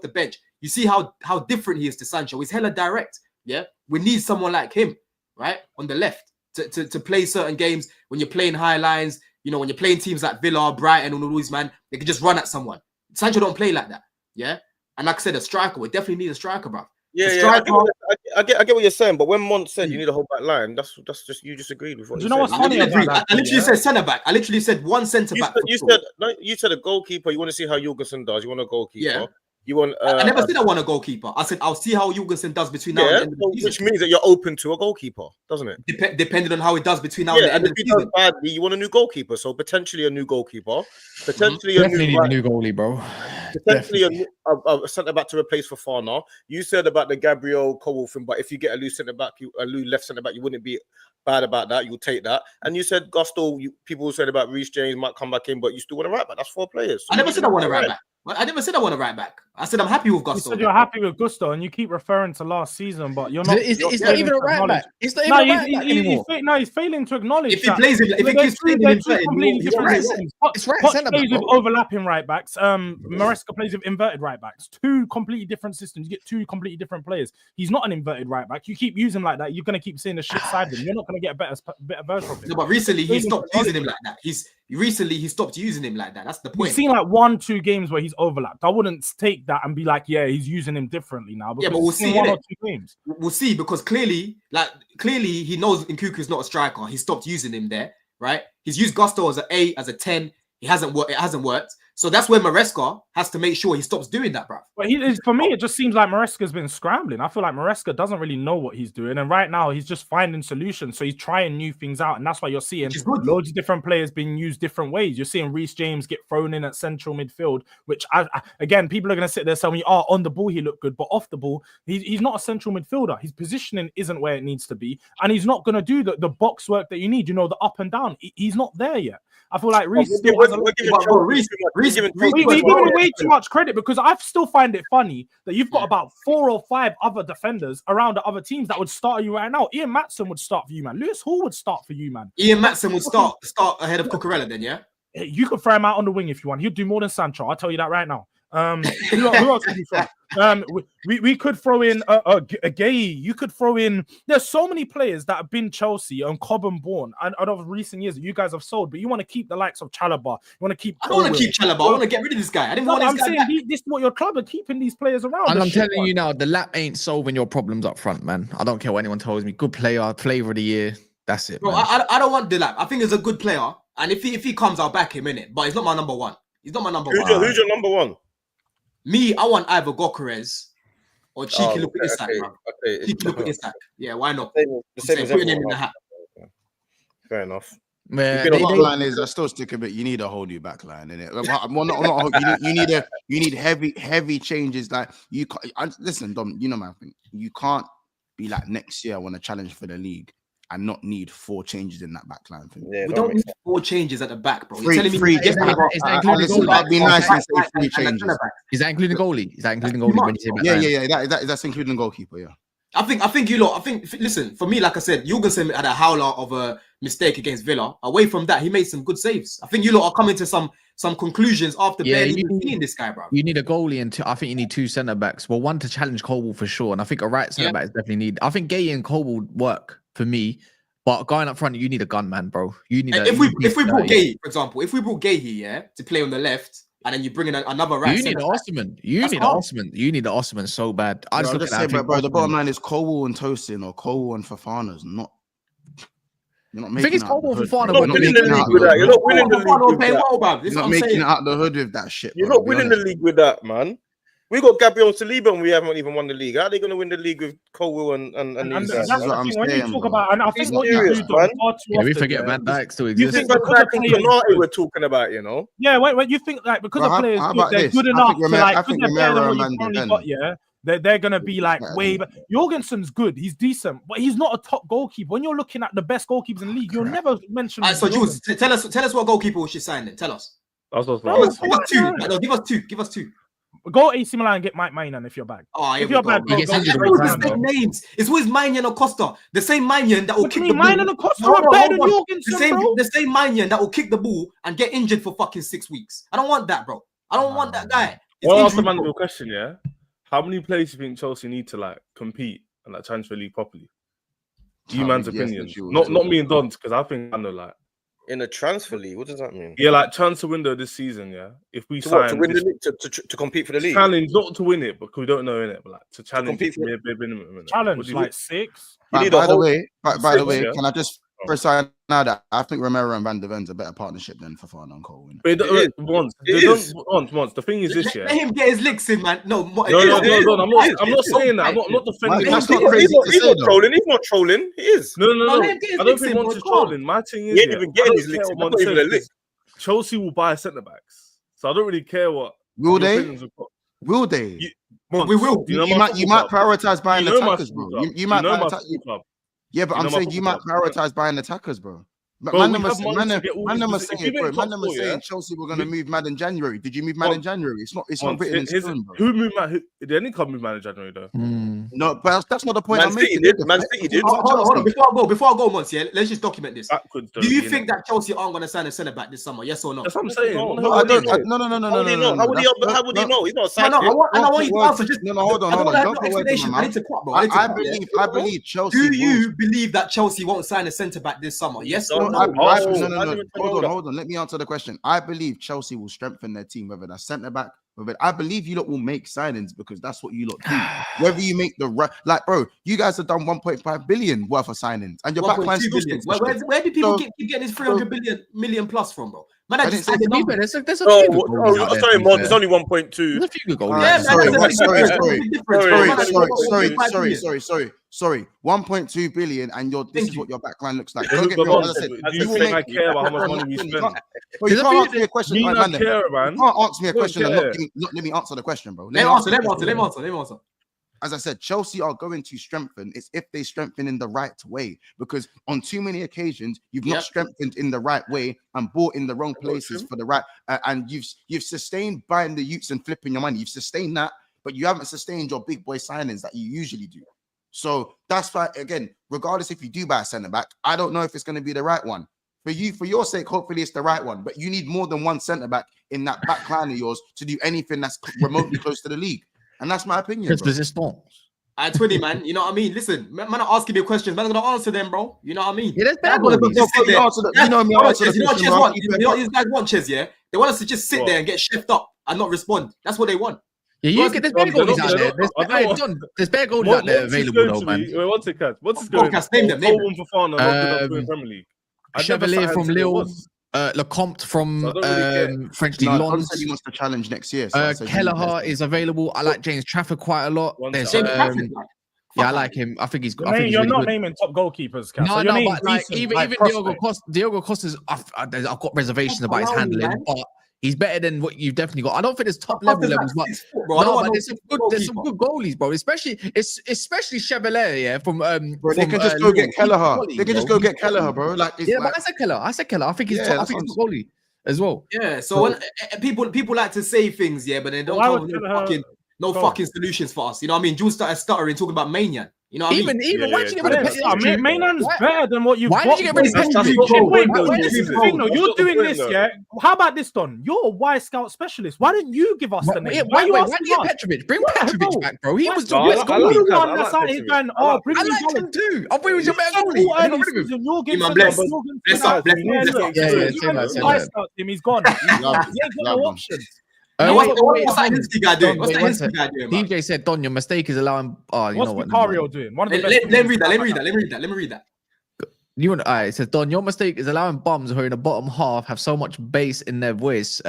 the bench, you see how different he is to Sancho. He's hella direct. Yeah, we need someone like him. right, on the left to play certain games when you're playing high lines. You know, when you're playing teams like Villa, Brighton, and all these, man, they can just run at someone. Sancho don't play like that, yeah. And like I said, a striker, we definitely need a striker, bro. Yeah, I get what you're saying, but when Mont said you need a whole back line, that's just you just agreed with what. Do you know what's funny about that? I literally said centre back. I literally said one centre back. You said a goalkeeper. You want to see how Jorgensen does. You want a goalkeeper. Yeah. You want. I never said I want a goalkeeper. I said I'll see how Jorgensen does between now and the end of the season. Which means that you're open to a goalkeeper, doesn't it? Depending on how it does between now and the end of the season. Badly, you want a new goalkeeper, so potentially a new goalkeeper, potentially definitely a new goalie, bro. Potentially a centre back to replace Fofana. You said about the Gabriel Cole thing, but if you get a loose centre back, a loose left centre back, you wouldn't be bad about that. You'll take that. And you said Gusto. People said about Reece James might come back in, but you still want a right back. That's 4 players. So I never said I want a right back. I never said I want a right back. I said I'm happy with Gusto. You said you're happy with Gusto, and you keep referring to last season, but you're not. It's not even a right back. It's not even a right back anymore. He's failing to acknowledge. If he plays him, if he keeps playing him, it's right. Poch plays with overlapping right backs. Maresca plays with inverted right backs. 2 completely different systems. You get 2 completely different players. He's not an inverted right back. You keep using him like that, you're gonna keep seeing the shit side of him. You're not gonna get a better version of him. No, but recently he stopped using him like that. He stopped using him like that. That's the point. We've seen like 1-2 games where he's overlapped. I wouldn't take that and be like, yeah, he's using him differently now. Yeah, but we'll see. 1 or 2 games. We'll see, because clearly he knows Nkunku's not a striker. He stopped using him there, right? He's used Gusto as an 8, as a 10. It hasn't worked. So that's where Maresca has to make sure he stops doing that, bro. But for me, it just seems like Maresca's been scrambling. I feel like Maresca doesn't really know what he's doing. And right now, he's just finding solutions. So he's trying new things out. And that's why you're seeing loads of different players being used different ways. You're seeing Reece James get thrown in at central midfield, which, again, people are going to sit there telling me, on the ball, he looked good. But off the ball, he's not a central midfielder. His positioning isn't where it needs to be. And he's not going to do the box work that you need, the up and down. He's not there yet. I feel like Reece still has we're giving way too much credit, because I still find it funny that you've got about 4 or 5 other defenders around the other teams that would start you right now. Ian Maatsen would start for you, man. Lewis Hall would start for you, man. Ian Maatsen would start ahead of Cucurella then, yeah? You could throw him out on the wing if you want. He'd do more than Sancho. I'll tell you that right now. Who else could you throw? We could throw in a Gay. You could throw in. There's so many players that have been Chelsea and Cobham born and of recent years that you guys have sold, but you want to keep the likes of Chalobah. You want to keep. I don't want to keep Chalobah. I want to get rid of this guy. I didn't want this guy. I'm saying this is what your club are keeping these players around. And I'm telling you now, the lap ain't solving your problems up front, man. I don't care what anyone tells me. Good player, flavor of the year. That's it. Bro, I don't want the lap. I think he's a good player, and if he comes, I'll back him in it. But he's not my number 1. He's not my number 1. Who's your number 1? Me, I want either Gyökeres or Cheeky Look at Isak, bro. Cheeky Look at Isak. Yeah, why not? The same as putting him in the hat. Fair enough. Man, the backline is I still stick a bit. You need a whole new backline in it. You need heavy changes. Like listen, Dom. You know my thing. You can't be like next year I want to challenge for the league and not need 4 changes in that backline thing. Yeah, we don't need 4 changes at the back, bro. Three. That'd be nice and say 3 changes. Is that including goalie? When you say backline? Yeah. That's including goalkeeper. Yeah. I think. Listen, for me, like I said, Jorgensen had a howler of a mistake against Villa. Away from that, he made some good saves. I think you lot are coming to some conclusions after barely seeing this guy, bro. You need a goalie, and I think you need 2 centre backs. Well, one to challenge Colwell for sure, and I think a right centre back is definitely needed. I think Gay and Colwell work for me, but going up front, you need a gunman, bro. You need. If we brought Gay, for example, if we brought Gay here to play on the left, and then you bring in another right. You need an Osman. You need an Osman so bad. I just say, bro, the bottom line is Colwell and Tosin or Colwell and Fofana's not. You're not making it out the hood. You're not winning the league with that. You're not winning the league with that. You're not making it out the hood with that shit. You're not winning the league with that, man. We got Gabriel Saliba and we haven't even won the league. How are they going to win the league with Colwell and these guys? That's what I'm saying. When you talk about, and I think what you do, we forget Van Dijk still exists. You think Van Dijk and Konate we're talking about, Yeah, when you think like because the players they're good enough to like because they're better than what you've currently got, they're gonna be like way. But Jorgensen's good, he's decent, but he's not a top goalkeeper. When you're looking at the best goalkeepers in the league, you'll never mention. So Jules, tell us what goalkeeper we should sign then. Tell us. Give us two. Go AC Milan and get Mike Maignan if you're back. If you're back, names. It's always Maignan or Costa. The same Maignan that will kick the ball. Maignan and Costa are better than Jorgensen, bro. The same Maignan that will kick the ball and get injured for fucking 6 weeks. I don't want that, bro. I don't want that guy. I'll ask the man a question, yeah? How many players do you think Chelsea need to like compete and like transfer league properly? You man's opinion, not me and Don's, because I think I know like in a transfer league. What does that mean? Yeah, like transfer window this season. Yeah, if we sign to win the league, to compete for the league, challenge not to win it because we don't know in it, but like to challenge to compete for minimum. Challenge like 6. By the way, can I just preside now that I think Romero and Van de Ven's a better partnership than Fofana and Cole. Once the thing is this year. Let him get his licks in, man. No, I'm not saying that. I'm not defending. That's not crazy. He's not trolling. He's not trolling. He is. No. I don't think Monty's trolling. My thing is, he ain't even getting his licks in. Chelsea will buy centre backs, so I don't really care what. Will they? Will they? We will. You might prioritize buying attackers, bro. You might. Yeah, but I'm saying you might prioritize buying attackers, bro. But man, them saying Chelsea were going to move mad in January. Did you move mad in January? It's not written in stone, bro. Who moved mad? Did any club move mad in January though? No, but that's not the point. Man City did. Man City did. Hold on. Before I go, Mons, yeah, let's just document this. Do you think that Chelsea aren't going to sign a centre back this summer? Yes or no? That's what I'm saying. No, I don't. No. How would he know? He's not signed. I want you to answer. Just hold on. I need to quote, bro. I believe Chelsea. Do you believe that Chelsea won't sign a centre back this summer? Yes or no? Hold on. Let me answer the question. I believe Chelsea will strengthen their team, whether that's centre back. I believe you lot will make signings because that's what you lot do. Whether you make the right, like, bro, you guys have done 1.5 billion worth of signings, and your backline billion. Where do people keep getting this 300 million plus from, bro? Man, I just there's a few good goals. Sorry, Mon, it's only 1.2. There's a few good goals. Sorry. 1.2 billion, and this is what your backline looks like. Don't get me wrong. Do you think I care about how much money we spend? You can't ask me a question. You can't answer me a question and not let me answer the question, bro. Let me answer. As I said, Chelsea are going to strengthen. It's if they strengthen in the right way, because on too many occasions you've not strengthened in the right way and bought in the wrong places for the right. And you've sustained buying the youths and flipping your money. You've sustained that, but you haven't sustained your big boy signings that you usually do. So that's why, again, regardless if you do buy a centre back, I don't know if it's going to be the right one. For your sake, hopefully it's the right one. But you need more than one centre back in that back line of yours to do anything that's remotely close to the league. And that's my opinion. I 20, man. You know what I mean? Listen, man, are asking me questions. Man, I'm gonna answer them, bro. You know what I mean? Yeah, that's bad. You know what these guys want, Ches, yeah? They want us to just sit there and get shifted up and not respond. That's what they want. Yeah, you get there's bare goalies out there. There's bare goalies out there available, though, man. Wait, what's it, Kat? What's his going? Name them. Premier League. Chevalier from Lille. Lecomte from French League. Lons said he wants to challenge next year. Kelleher is available. I like James Trafford quite a lot. I like him. I think he's good. You're not naming top goalkeepers, Kat. No, but like even Diogo Costa's. I've got reservations about his handling, but he's better than what you've definitely got. I don't think there's top level levels, but there's some good goalies, bro. Especially Chevalier, yeah. They can just go get Kelleher. They can just go get Kelleher, bro. But I said Kelleher. I think he's top. I think he's goalie as well. Yeah. So when people like to say things, yeah, but they don't have fucking solutions for us. You know what I mean? Jules started stuttering talking about Maignan. You know what I mean? Why did you get rid of Petrovich? Maigna's better than what you've got. Why did you get rid of Petrovich? You're doing this, yeah? How about this, Don? You're a Y Scout specialist. Why didn't you give us the name? Why did you get Petrovich? Bring Petrovich back, bro. He was the best goalie. I liked him too. I thought he was your better goalie. You're giving he's gone. He ain't got no options. What's that Hinsky guy doing? DJ said, Don, your mistake is allowing. What's Vicario doing? One of the best. Let me read that. It says, Don, your mistake is allowing bums who are in the bottom half have so much bass in their voice.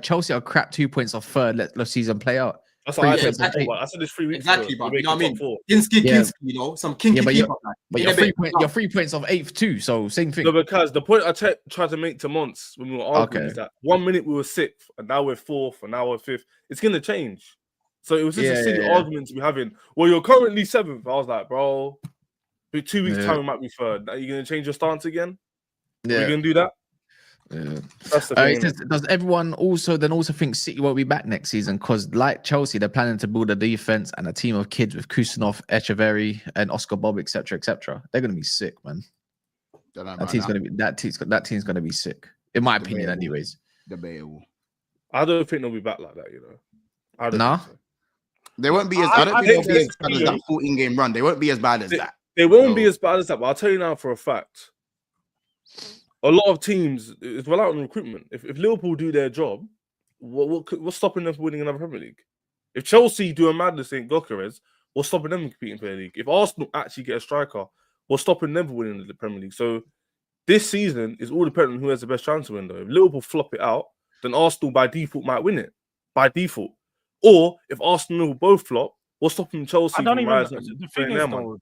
Chelsea are crap 2 points off third. Let the season play out. That's what I said. I said this 3 weeks ago. Exactly, but you know what I mean? Hinsky, you know, some kinky keeper. But you're 3 points off 8th too, so same thing. No, because the point I tried to make to Mons when we were arguing is that 1 minute we were 6th, and now we're 4th, and now we're 5th. It's going to change. So it was just a silly argument to be having. Well, you're currently 7th. I was like, bro, in 2 weeks' time we might be 3rd. Are you going to change your stance again? Are you going to do that? That's the thing. Says, does everyone also think City won't be back next season? Because like Chelsea, they're planning to build a defense and a team of kids with Kusanov, Echeverry, and Oscar Bob, etc., etc. They're gonna be sick, man. That team's gonna be sick, in my opinion, anyways. Debatable. I don't think they'll be back like that, you know. They won't be as. I don't think they'll be as bad as that 14-game run. They won't be as bad as that. They won't be as bad as that, but I'll tell you now for a fact. A lot of teams is reliant on recruitment. If Liverpool do their job, what's stopping them from winning another Premier League? If Chelsea do a madness in Gyökeres, what's stopping them from competing for the league? If Arsenal actually get a striker, what's stopping them from winning the Premier League? So this season is all dependent on who has the best transfer window. If Liverpool flop it out, then Arsenal by default might win it. By default. Or if Arsenal both flop, what's stopping Chelsea from rising up? The thing is, though,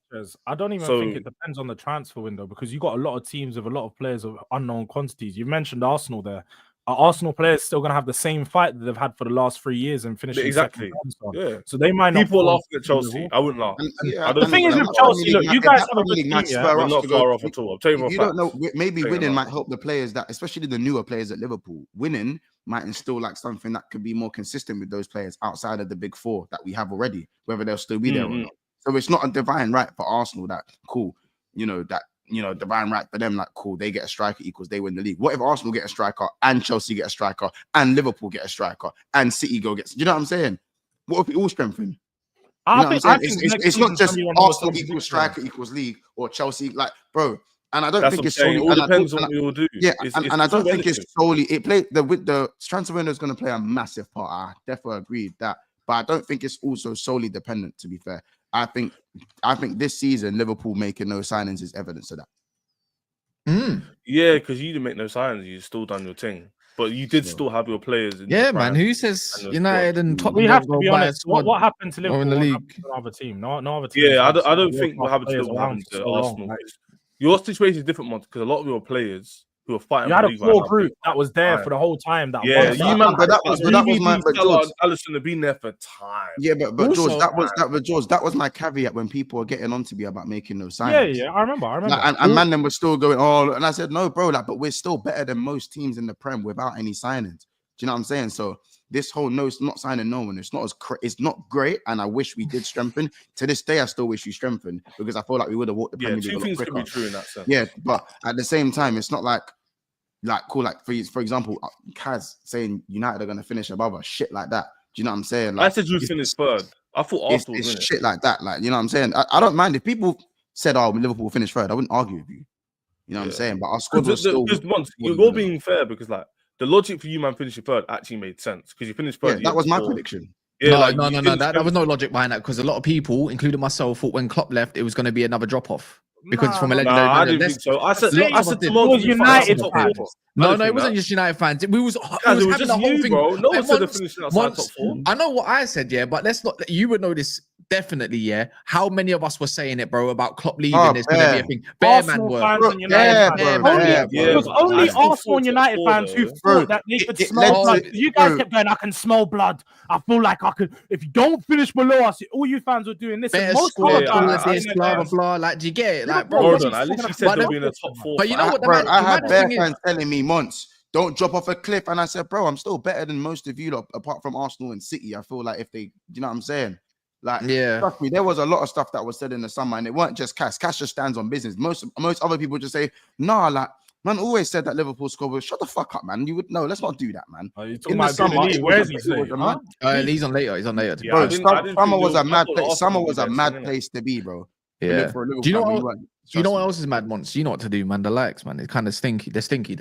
I don't even think it depends on the transfer window because you got a lot of teams with a lot of players of unknown quantities. You mentioned Arsenal there. Are Arsenal players still going to have the same fight that they've had for the last 3 years and finish exactly? Yeah. So they might not. People are laughing at Chelsea. I wouldn't laugh. The thing is with Chelsea, look, you guys have a good team. We're not far off at all. I'll tell you you don't know. Maybe winning might help the players that, especially the newer players at Liverpool. Winning might instill like something that could be more consistent with those players outside of the big four that we have already, whether they'll still be there or not. So it's not a divine right for Arsenal that cool, divine right for them, like cool, they get a striker equals they win the league. What if Arsenal get a striker and Chelsea get a striker and Liverpool get a striker and City gets, you know what I'm saying? What if it all strengthen? I think it's not just Arsenal equals striker equals league or Chelsea, like bro. And I don't think it's solely. It depends on what we will do. Yeah, and I don't think it's solely. It played with the transfer window is going to play a massive part. I definitely agree with that, but I don't think it's also solely dependent. To be fair, I think this season Liverpool making no signings is evidence of that. Yeah, because you didn't make no signings, you still done your thing, but you did still have your players. Yeah, man. Who says United and Tottenham? We have to be honest. What happened to Liverpool in the league? No other team. No other team. Yeah, I don't think what happened to Liverpool happened to Arsenal. Your situation is different, Monty, because a lot of your players who are fighting. You had a core group that was there for the whole time. But that was my. But Jordz, Alisson have been there for time. Yeah, but Jordz, that was my caveat when people were getting on to me about making those signings. Yeah, I remember. And man, them were still going. Oh, and I said no, bro. Like, but we're still better than most teams in the Prem without any signings. Do you know what I'm saying? So this whole not signing no one, it's not great, and I wish we did strengthen. To this day, I still wish we strengthened because I feel like we would have walked the Premier League a lot quicker. Can be true in that sense. Yeah, but at the same time, it's not like cool. Like for example, Kaz saying United are going to finish above us, shit like that. Do you know what I'm saying? Like, I said you finished third. I thought Arsenal was shit like that. Like, you know what I'm saying? I don't mind if people said, "Oh, Liverpool will finish third." I wouldn't argue with you. You know what I'm saying? But our squad was still. You're being fair because like. The logic for you, man, finishing third actually made sense because you finished third. Yeah, that was my prediction. Yeah, no. That was no logic behind that because a lot of people, including myself, thought when Klopp left, it was going to be another drop off. Because from a legendary, I didn't think so. I said it was United fans. No, it wasn't just United fans. It was just the whole thing, bro. No one said they're finishing outside top four. I know what I said, yeah, but let's not. You would know this definitely, yeah. How many of us were saying it, bro, about Klopp leaving? There's going to be a thing. Bear man were. It was only Arsenal and United fans who thought that they could smell blood. You guys kept going, I can smell blood. I feel like I could. If you don't finish below us, all you fans were doing this. Most blah blah blah. Like, do you get it? Like, bro, I literally said they'll be in the top four. But you know what? I had Bear fans telling me once, don't drop off a cliff, and I said, bro, I'm still better than most of you lot, apart from Arsenal and City. I feel like if they, you know what I'm saying? Like, trust me, there was a lot of stuff that was said in the summer, and it weren't just Cass. Cass just stands on business. Most other people just say, nah, like, man always said that Liverpool squad was shut the fuck up, man. You would know, let's not do that, man. In the summer, where is he? He's on later. He's on later. Yeah, bro, summer was a mad place. Summer was a mad place to be, bro. Yeah. Do you know what else is mad, Monts? You know what to do, man. The likes, man. It's kind of stinky. They're stinky.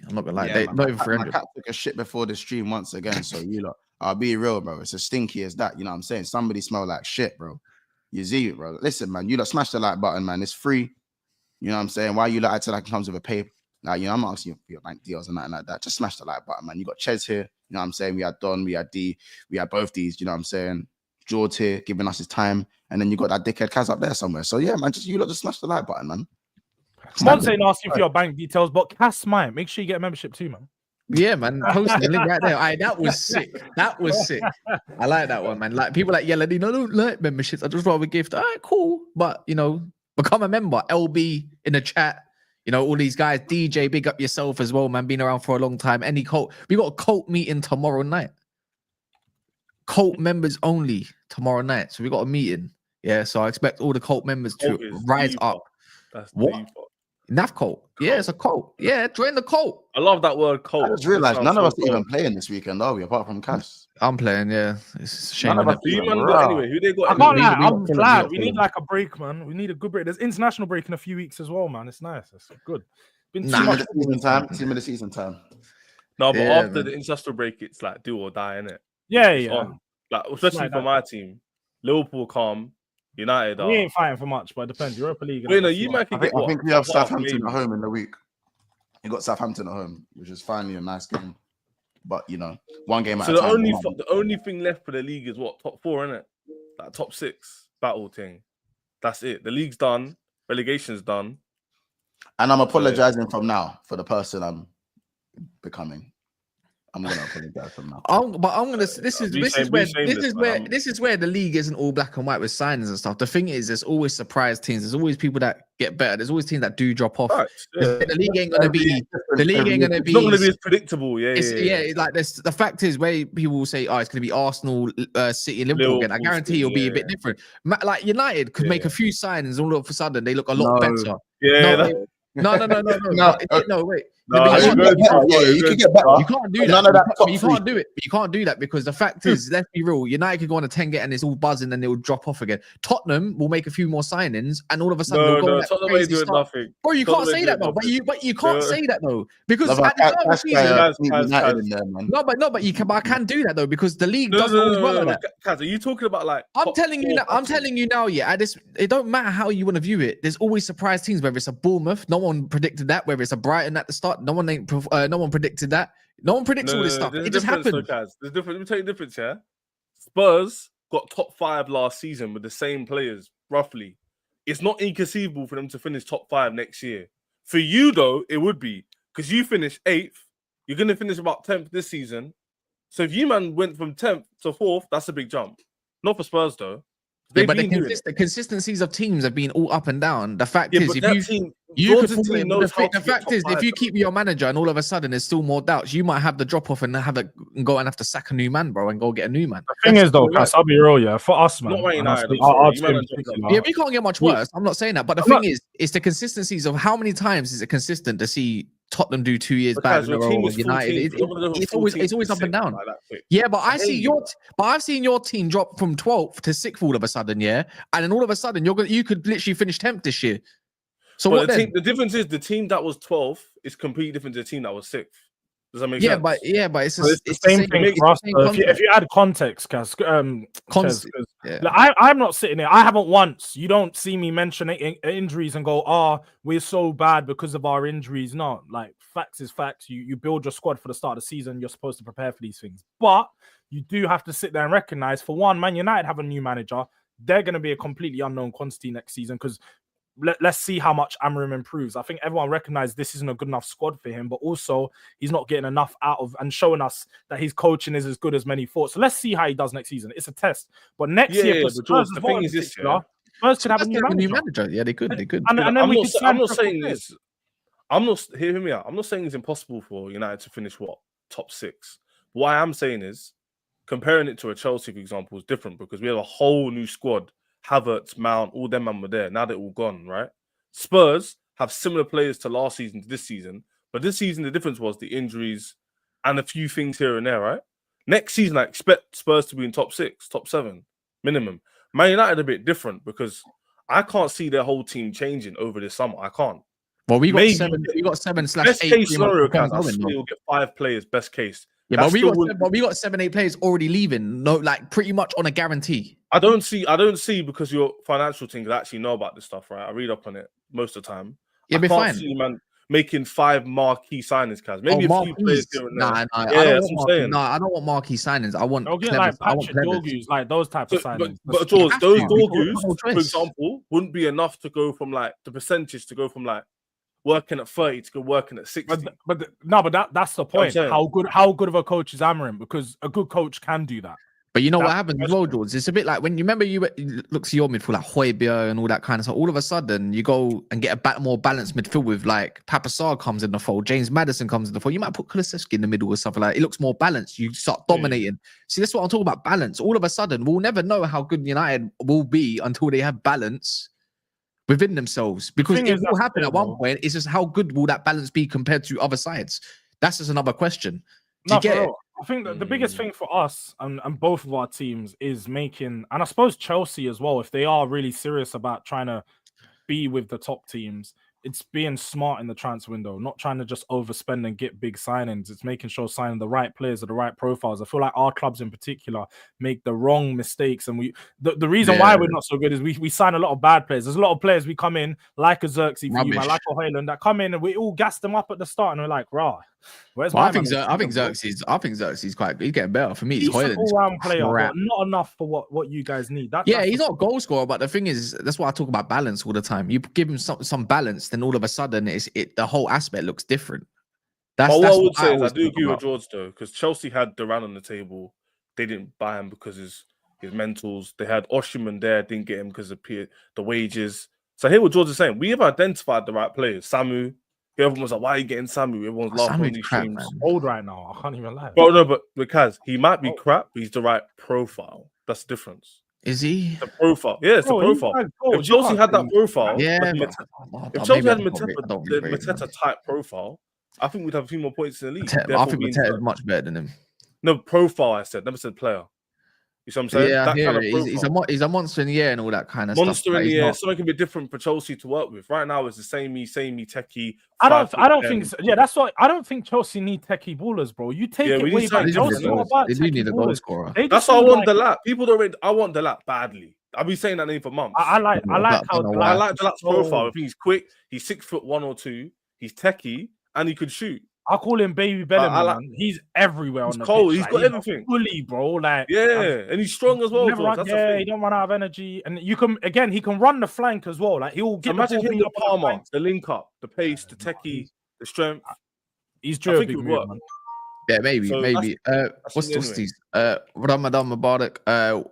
I'm not gonna lie. They're not even 300. My cat took a shit before the stream once again, so you lot. I'll be real, bro. It's as stinky as that. You know what I'm saying? Somebody smell like shit, bro. You see it, bro. Listen, man. You lot smash the like button, man. It's free. You know what I'm saying? Why you lot acting like it comes with a pay? Like, you know, I'm not asking you for your bank deals and nothing like that. Just smash the like button, man. You got Ches here. You know what I'm saying? We had Don, we had D, we had both these. You know what I'm saying? Jordz here, giving us his time, and then you got that dickhead Kaz up there somewhere. So yeah, man, you lot just smash the like button, man. Monts ain't asking for your bank details, but Cass might. Make sure you get a membership too, man. Yeah, man. Post the link right there. That was sick. That was sick. I like that one, man. Like people like Ladino, I don't like memberships. I just rather gift. All right, cool. But you know, become a member. LB in the chat. You know, all these guys. DJ, big up yourself as well, man. Been around for a long time. Any cult. We got a cult meeting tomorrow night. Cult members only tomorrow night. So we got a meeting. Yeah. So I expect all the cult members to rise up. That's what? NAF cult. Yeah, it's a cult. Yeah, join the cult. I love that word cult. I just realized none of us are even playing this weekend, are we? Apart from Cass. I'm playing, yeah. It's a shame. None of us Who you even, man got anyway? Who they got? I can't lie, We I'm got glad. We Fulham. need like a break, man. We need a good break. There's international break in a few weeks as well, man. It's nice. It's good. Been too Nah. much Team of the season time. No, but Yeah, after man. the international break, it's like do or die, innit? Yeah, It's yeah. on. Like, especially like for that. my team. Liverpool calm. United We are. ain't fighting for much, but it depends. Europa League. Wait, no, you might I get what? think we have Half, Southampton maybe. at home in the week. You got Southampton at home, which is finally a nice game. But you know, one game at So a time. the only thing left for the league is what? Top 4, innit? Like top 6 battle thing. That's it. The league's done. Relegation's done. And I'm apologizing from now for the person I'm becoming. I'm gonna apologize from now. This is where the league isn't all black and white with signings and stuff. The thing is, there's always surprise teams. There's always people that get better. There's always teams that do drop off. Right, yeah. The league ain't gonna be. The league ain't gonna be. It's not gonna be as predictable. Yeah. Like this. The fact is, where people will say, "Oh, it's gonna be Arsenal, City, and Liverpool again." I guarantee it'll be a bit different. Like United could make a few signings, all of a sudden they look a lot better. Yeah. No, wait. No, You can get better. You can't do that. None of that. You can't do it. You can't do that because the fact is, let's be real. United could go on a 10 get and it's all buzzing, and it will drop off again. Tottenham will make a few more signings, and all of a sudden they'll go Tottenham ain't doing nothing. Bro, you can't say that though. But you can't say that though because at the start of the season, I can do that though because the league doesn't always work like that. Kaz, are you talking about like? I'm telling you now. Yeah, it don't matter how you want to view it. There's always surprise teams. Whether it's a Bournemouth, no one predicted that. Whether it's a Brighton at the start, no one predicted that. No one predicts all this stuff. It just happened. There's different. Let me tell you the difference. Yeah, Spurs got top 5 last season with the same players roughly. It's not inconceivable for them to finish top 5 next year. For you though, it would be because you finished 8th. You're gonna finish about 10th this season. So if you man went from 10th to 4th, that's a big jump. Not for Spurs though. Yeah, but the consistencies of teams have been all up and down. The fact is, if you keep your manager and all of a sudden there's still more doubts, you might have the drop off and go and have to sack a new man, bro, and go get a new man. The thing is, though, I'll be real, yeah, for us, man. We can't get much worse. I'm not saying that, but the thing is, it's the consistencies of how many times is it consistent to see Tottenham do 2 years back in a row. United, it's always up and down. Yeah, but I've seen your team drop from 12th to 6th all of a sudden, yeah, and then all of a sudden you could literally finish 10th this year. So what then? The difference is the team that was 12th is completely different to the team that was 6th. Does that make sense? But it's the same thing for us. If you add context, Kaz, I'm not sitting there. I haven't once. You don't see me mention injuries and go, we're so bad because of our injuries. No, like facts is facts. You build your squad for the start of the season. You're supposed to prepare for these things. But you do have to sit there and recognize, for one, Man United have a new manager. They're going to be a completely unknown quantity next season because let's see how much Amorim improves. I think everyone recognizes this isn't a good enough squad for him, but also he's not getting enough out of and showing us that his coaching is as good as many thought. So let's see how he does next season. It's a test. But next year, for Spurs, the thing is this, Spurs could have a new manager. Yeah, they could. And then I'm not saying this. Hear me out. I'm not saying it's impossible for United to finish top 6. What I am saying is comparing it to a Chelsea, for example, is different because we have a whole new squad. Havertz, Mount, all them men were there. Now they're all gone, right? Spurs have similar players to last season to this season, but this season the difference was the injuries and a few things here and there, right? Next season, I expect Spurs to be in top 6, top 7, minimum. Man United a bit different because I can't see their whole team changing over this summer. I can't. Well, we got 7/8. Best case scenario, I still get 5 players. Best case. Yeah, but we got 7-8 players already leaving. No, like pretty much on a guarantee. I don't see because your financial team actually know about this stuff, right? I read up on it most of the time. Yeah, be fine. See, man, making 5 marquee signings, Kaz. Maybe a few players here and there. I don't want marquee signings. I want like Patrick Dorgus, like those type of signings. But Jordz, those Dorgus, for example, wouldn't be enough to go from like the percentage to go from like working at 30 to go working at 60. But that's the point. How good of a coach is Amorim? Because a good coach can do that. But you know what happens as well, Jordz? It's a bit like when you remember you look to your midfield like Højbjerg and all that kind of stuff. All of a sudden, you go and get a more balanced midfield with like Papa Sarr comes in the fold, James Maddison comes in the fold. You might put Kulusevski in the middle or something like that. It looks more balanced. You start dominating. See, that's what I'm talking about. Balance. All of a sudden, we'll never know how good United will be until they have balance. within themselves, because it will happen at one point. It's just how good will that balance be compared to other sides? That's just another question. Do you get it? I think that the biggest thing for us and both of our teams is making, and I suppose Chelsea as well, if they are really serious about trying to be with the top teams, it's being smart in the transfer window, not trying to just overspend and get big signings. It's making sure signing the right players or the right profiles. I feel like our clubs in particular make the wrong mistakes. And the reason why we're not so good is we sign a lot of bad players. There's a lot of players we come in, like a Xerxes, like a Hoyland, that come in and we all gas them up at the start and we're like, rah. I think Xerxes quite. He's getting better for me. He's all-round player, but not enough for what you guys need. He's not a goal scorer, but the thing is, that's why I talk about balance all the time. You give him some balance, then all of a sudden, the whole aspect looks different. What I would say is I do agree with Jordz though, because Chelsea had Duran on the table. They didn't buy him because his mentals. They had Osimhen there, didn't get him because of the wages. So I hear what Jordz is saying. We have identified the right players. Samu. Everyone was like, why are you getting Samu? Everyone's laughing on these streams. He's old right now. I can't even lie. Bro, no, but because he might be crap, but he's the right profile. That's the difference. Is he? The profile. Yeah, it's the profile. If Chelsea had that profile, if Chelsea had the Mateta type profile, I think we'd have a few more points in the league. I think Mateta is much better than him. No, profile, I said. Never said player. You see what I'm saying? Yeah, that kind of he's a monster in the air and all that kind of monster stuff. Monster in the air. Something can be different for Chelsea to work with. Right now, it's the samey, techie. I don't think. That's why I don't think Chelsea need techie ballers, bro. You take it way back. They do need a goal scorer. That's why I want the lap. People don't. I want the lap badly. I've been saying that name for months. I like the lap's profile. I think he's quick. He's 6'1" or 2. He's techie and he could shoot. I call him Baby Bellamy. He's everywhere on the cold. pitch. He's got everything. Fully, bro. And he's strong as well. He don't run out of energy. And he can run the flank as well. Like he'll get imagine him the Palmer, the link up, the pace, the techie, the strength. He's due a big move, man. Yeah, maybe. What's these? Ramadan Mubarak.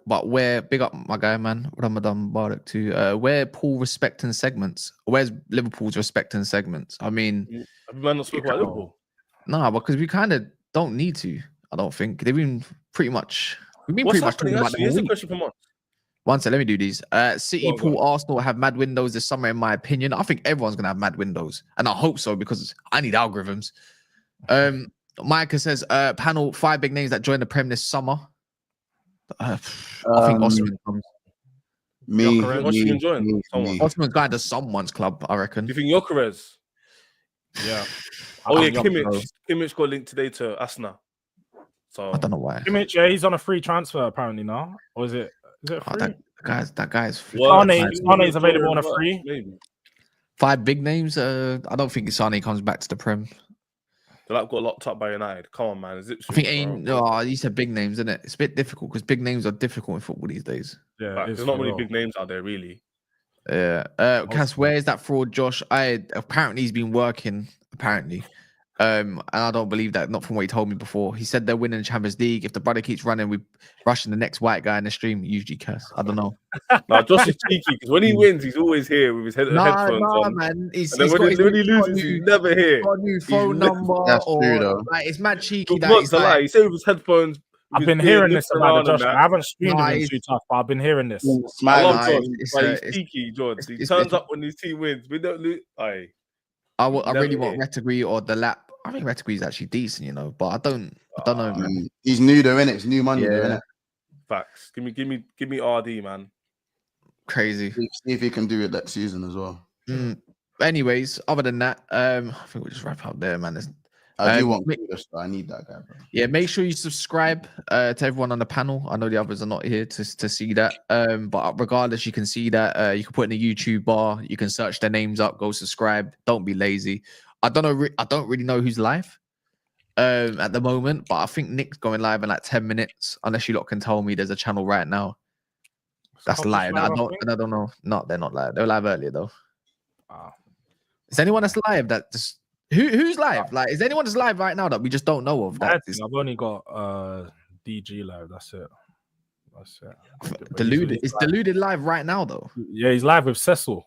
But where big up my guy, man. Ramadan Mubarak too. Where Paul respecting segments? Where's Liverpool's respecting segments? I mean, have you not spoken about Liverpool? No, because we kind of don't need to. I don't think they've been pretty much. We've been pretty much talking about. Here's the question for months. One second, let me do these. City, Pool, Arsenal have mad windows this summer, in my opinion. I think everyone's gonna have mad windows, and I hope so because I need algorithms. Micah says, panel 5 big names that joined the Prem this summer. I think Osimhen comes. Osimhen's going to someone's club, I reckon. Do you think Gyökeres? Yeah. Kimmich got linked today to Arsenal. So I don't know why. Kimmich, yeah, he's on a free transfer apparently now. Or is it free? That guy's free. Sane's available on a free. Maybe. 5 big names. I don't think Sane comes back to the Prem. The lap got locked up by United. Come on, man. I think you said big names, isn't it? It's a bit difficult because big names are difficult in football these days. Yeah, there's not many big names out there, really. Yeah. Cass, where is that fraud, Josh? Apparently he's been working. Apparently, and I don't believe that. Not from what he told me before. He said they're winning the Champions League. If the brother keeps running, we're rushing the next white guy in the stream. Usually, Cass. I don't know. No, Josh is cheeky because when he wins, he's always here with his headphones on. Man. When he loses, he's never here. Got a new phone number. That's true, though. Like, it's mad cheeky. That's a lie. He said with his headphones. I've been hearing this about Josh. I haven't streamed him too tough, but I've been hearing this. He's cheeky, Jordz. He turns up when his team wins. We don't lose. I really want Retegui or the lap. I think Retegui is actually decent, but I don't know, man. He's new though, innit? It's new money, though, innit? Facts. Give me RD, man. Crazy. See if he can do it that season as well. Anyways, other than that, I think we'll just wrap up there, man. I do want Kudos, I need that guy, bro. Yeah, make sure you subscribe to everyone on the panel. I know the others are not here to see that. But regardless, you can see that. You can put in the YouTube bar. You can search their names up. Go subscribe. Don't be lazy. I don't know. I don't really know who's live at the moment, but I think Nick's going live in like 10 minutes. Unless you lot can tell me there's a channel right now that's live. I don't know. No, they're not live. They were live earlier though. Is anyone that's live that just who's live? Like, is anyone that's live right now that we just don't know of? I've only got DG live. That's it. Deluded. Is Deluded live right now though? Yeah, he's live with Cecil.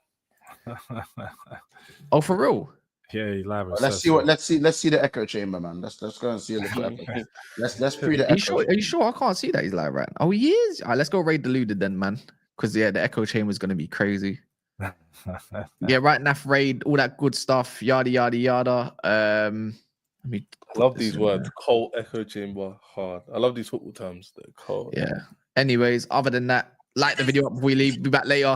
Oh, for real? Yeah, he's live with Let's Cecil. Let's see the echo chamber, man. Let's go and see a little echo. Let's pre the echo. Are you sure? I can't see that he's live right now. Oh, he is. All right, let's go raid Deluded then, man. Because the echo chamber is gonna be crazy. Yeah, right. Naf raid, all that good stuff. Yada yada yada. I love these words. Cold echo chamber, hard. I love these football terms. They're cold. Yeah. Anyways, other than that, like the video up before we leave. Be back later.